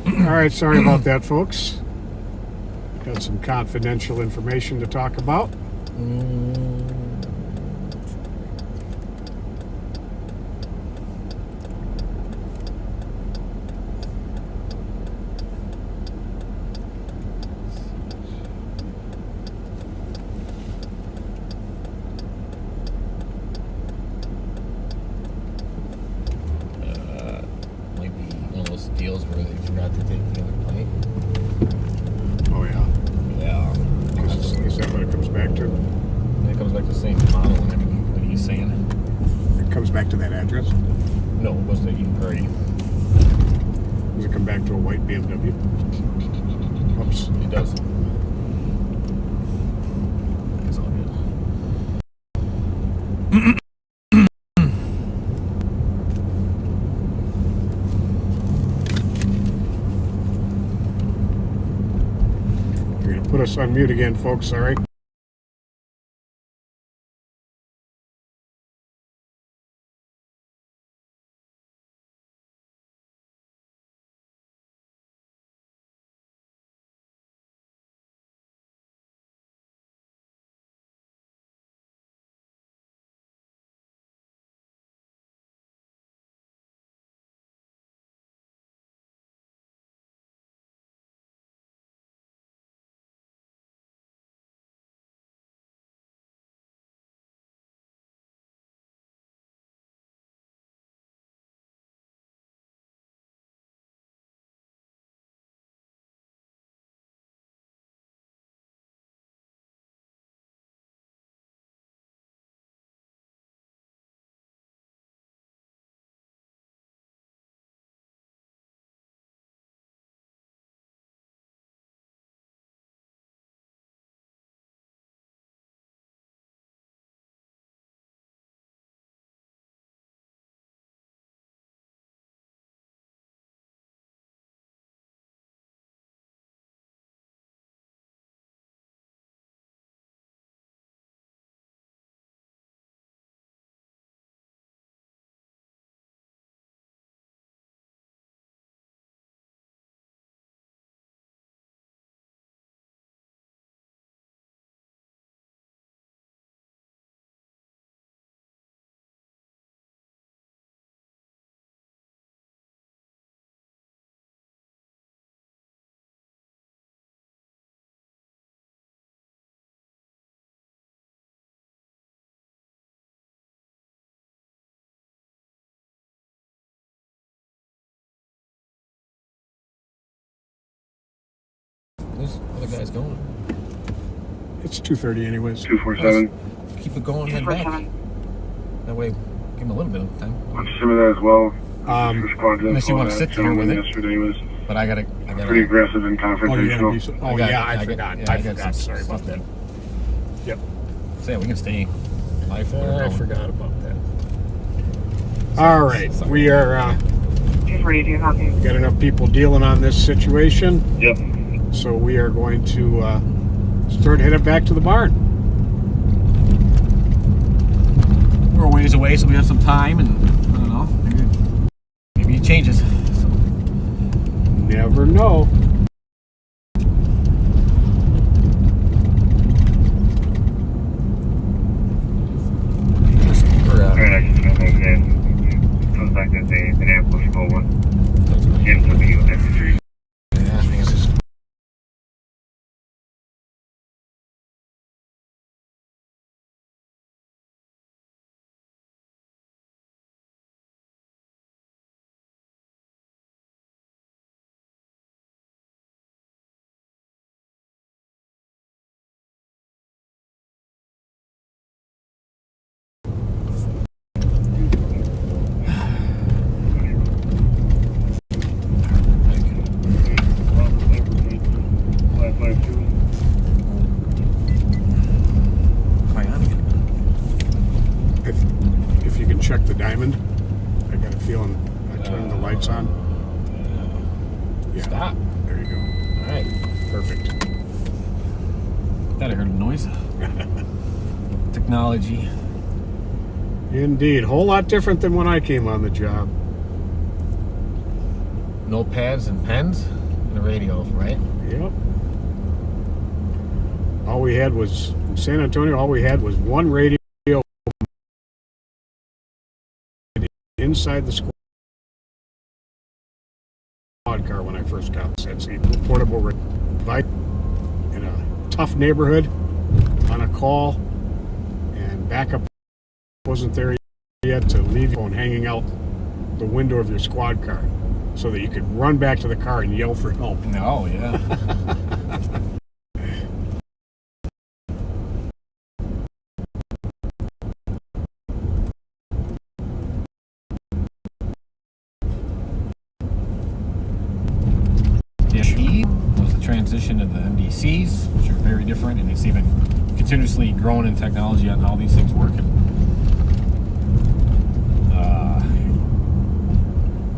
All right, sorry about that, folks. Got some confidential information to talk about. Might be one of those deals where they forgot to take the other plate. Oh, yeah. Yeah. Is that what it comes back to? It comes back to the same model and everything that he's saying. It comes back to that address? No, it was the Eden Prairie. Does it come back to a white BMW? Oops. It does. It's all good. You're going to put us on mute again, folks. Sorry. Where's the other guy's going? It's 2:30 anyways. 247. Keep it going, head back. That way, give him a little bit of time. I'm assuming that as well. Unless you want to sit here with it. Yesterday was But I gotta pretty aggressive and Oh, you're gonna confrontational. be so, oh I got- yeah, I I got- forgot. yeah, I I got forgot. some Sorry about stuff that. to- Yep. So yeah, we can stay live for I forgot about that. All right, we are 242, copy. got enough people dealing on this situation, Yep. so we are going to start heading back to the barn. We're a ways away, so we have some time, and I don't know, maybe it changes. So, Never know. Very nice to know that comes back as an Apple School one. MW X3. yeah, I think it's just If you can check the diamond, I got a feeling I turned the lights on. Yeah. stop. There you go. All right, Perfect. thought I heard a noise. Technology. Indeed. Whole lot different than when I came on the job. notepads and pens and a radio, right? Yep. All we had was, in San Antonio, all we had was one radio inside the squad car when I first got that seat. Portable device in a tough neighborhood on a call, and backup wasn't there yet to leave your phone hanging out the window of your squad car so that you could run back to the car and yell for help. No, yeah. The was the transition to the MDCs, which are very different, and it's even continuously growing in technology on how these things work. And,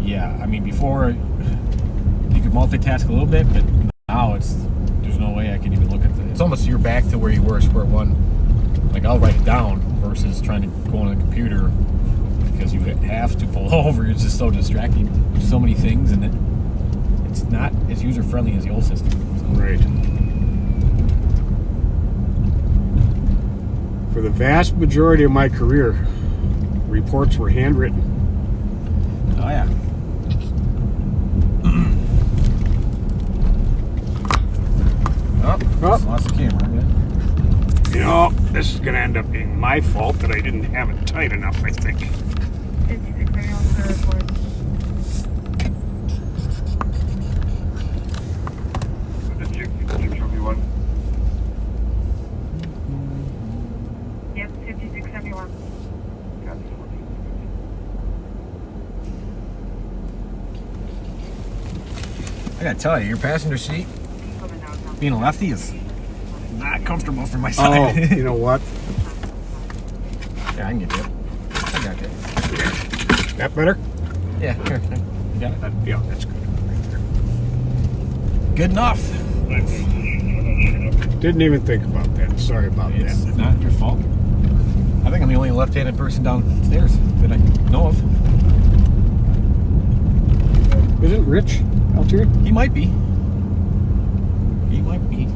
yeah, I mean, before you could multitask a little bit, but now there's no way I can even look at it's almost you're back to where you were, square one. Like, I'll write it down versus trying to go on the computer because you have to pull over. It's just so distracting. There's so many things, and it's not as user-friendly as the old system. So. Right. For the vast majority of my career, reports were handwritten. Oh, yeah. Lost the camera. Yeah. You know, this is going to end up being my fault that I didn't have it tight enough, I think. 56 miles per report. Yep, 5671. I gotta tell you, your passenger seat, being a lefty, is not comfortable for my side. Oh, you know what? Yeah, I can get you. I got you. That better? Yeah, here. You got it? Yeah, that's good. Right there. Good enough. Didn't even think about that. Sorry about It's that. not your fault. I think I'm the only left-handed person downstairs that I know of. Isn't Rich out here? He might be. He might be.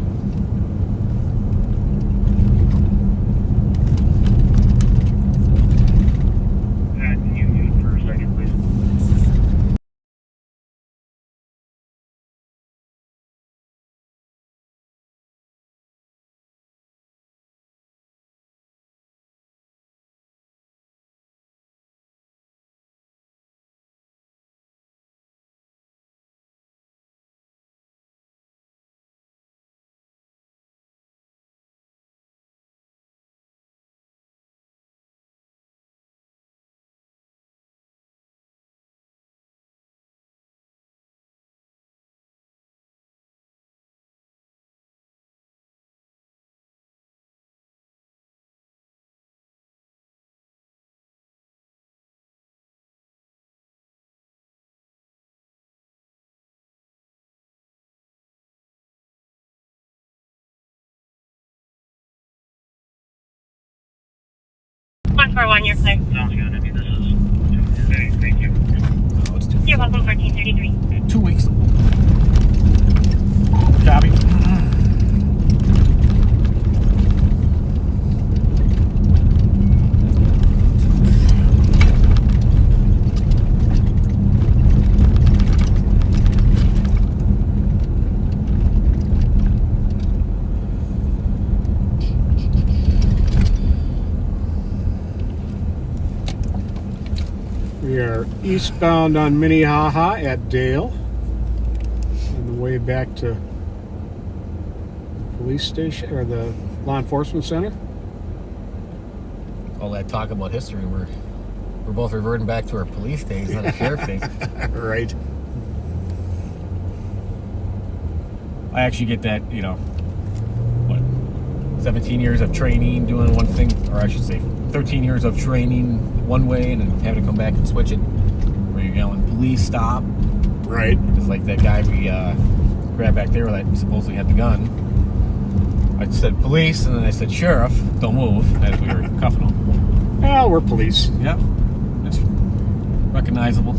Can you mute for a second, please? One, you're clear. Sounds good. I mean, this is... Okay, thank you. Oh, it's 2 weeks. You're welcome, 1433. 2 weeks. Copy. We are eastbound on Minnehaha at Dale. On the way back to the police station, or the law enforcement center. All that talk about history, we're both reverting back to our police days, not our sheriff days. Right. I actually get that, 17 years of training doing one thing, or I should say 13 years of training one way and then having to come back and switch it. Where you're yelling, police, stop. Right. It's like that guy we grabbed back there that supposedly had the gun. I said police, and then I said sheriff, don't move, as we were cuffing him. Well, we're police. Yep. It's recognizable.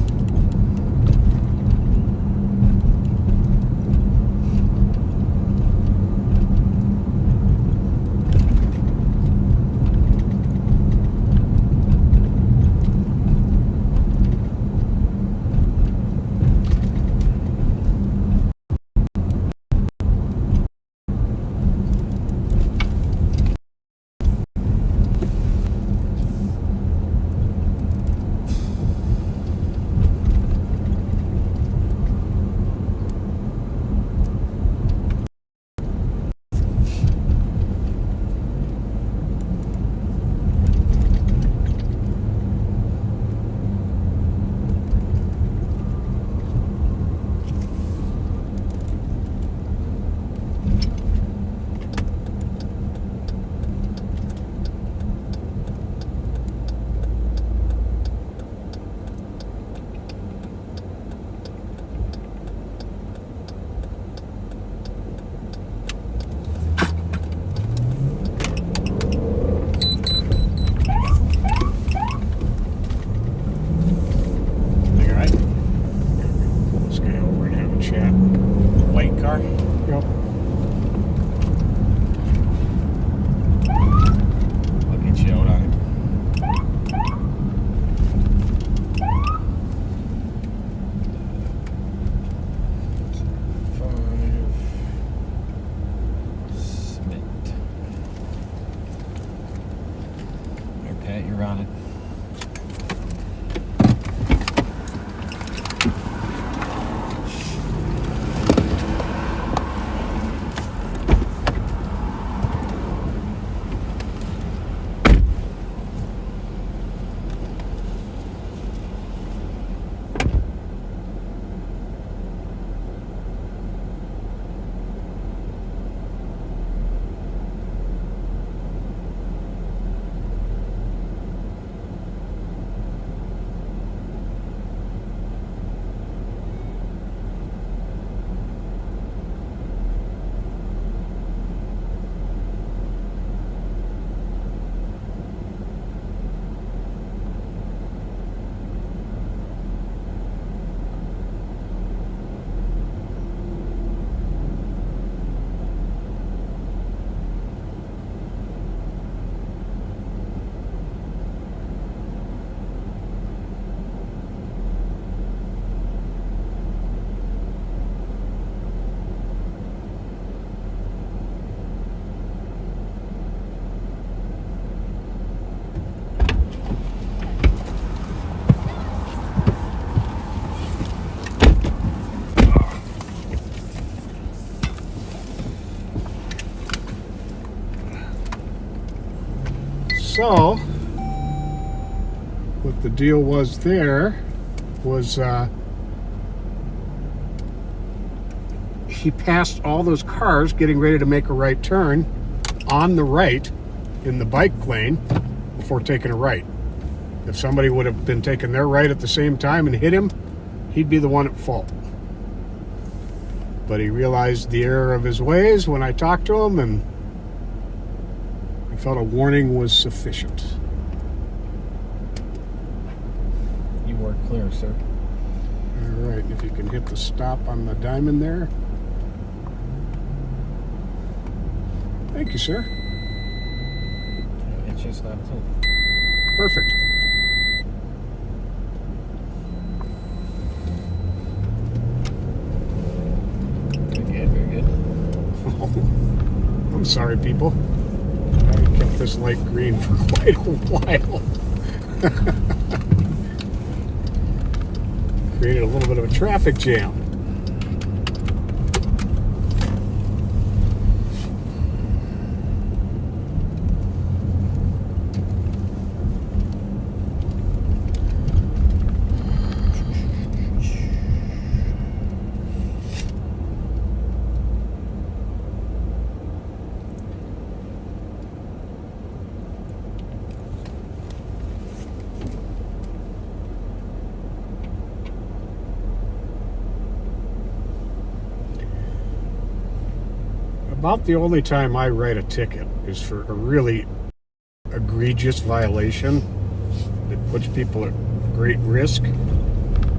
Okay, you're on it. So, what the deal was there was he passed all those cars getting ready to make a right turn on the right in the bike lane before taking a right. If somebody would have been taking their right at the same time and hit him, he'd be the one at fault. But he realized the error of his ways when I talked to him, and I felt a warning was sufficient. You were clear, sir. All right, if you can hit the stop on the diamond there. Thank you, sir. It's just not too. Perfect. Very good, very good. I'm sorry, people. I kept this light green for quite a while. Created a little bit of a traffic jam. About the only time I write a ticket is for a really egregious violation that puts people at great risk,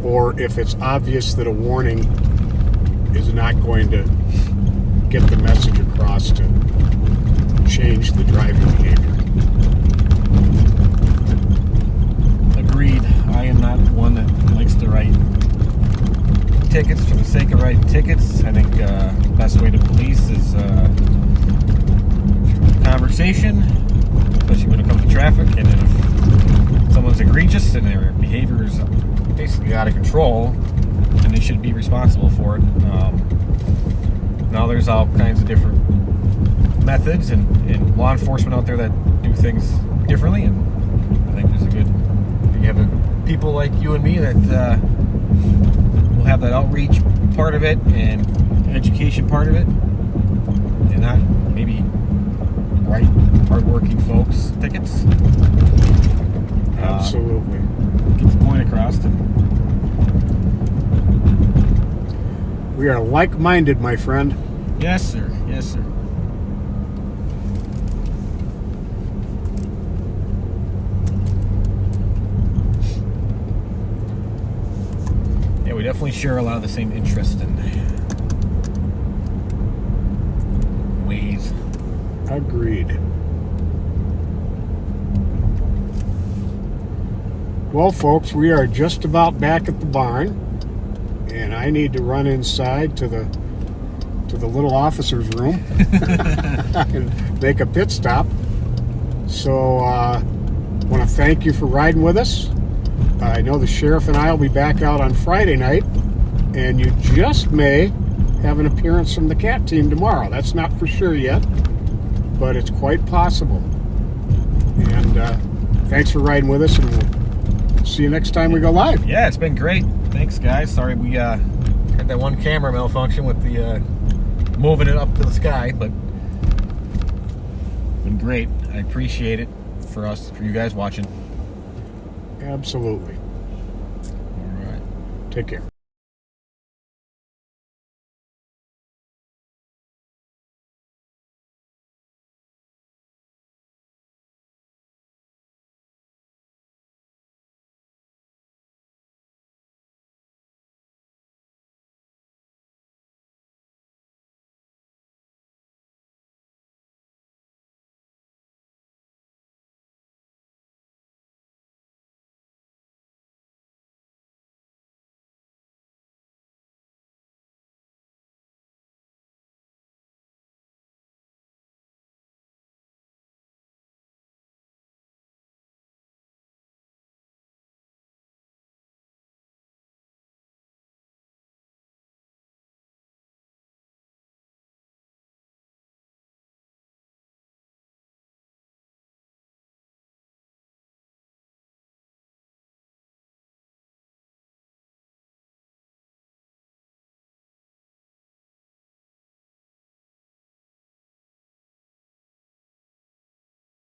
or if it's obvious that a warning is not going to get the message across to change the driving behavior. Agreed. I am not one that likes to write tickets for the sake of writing tickets. I think the best way to police is conversation, especially when it comes to traffic. And if someone's egregious and their behavior is basically out of control, then they should be responsible for it. Now there's all kinds of different methods and law enforcement out there that do things differently, and I think there's a good, you have people like you and me that will have that outreach part of it and education part of it, and not maybe write hardworking folks tickets. Absolutely. Get the point across. We are like-minded, my friend. Yes, sir. Yes, sir. Yeah, we definitely share a lot of the same interest in ways. Agreed. Well, folks, we are just about back at the barn, and I need to run inside to the little officer's room and make a pit stop. So want to thank you for riding with us. I know the sheriff and I will be back out on Friday night, and you just may have an appearance from the cat team tomorrow. That's not for sure yet, but it's quite possible. And thanks for riding with us, and we'll see you next time we go live. Yeah, it's been great. Thanks, guys. Sorry we had that one camera malfunction with the moving it up to the sky, but been great. I appreciate it for you guys watching. Absolutely. All right. Take care.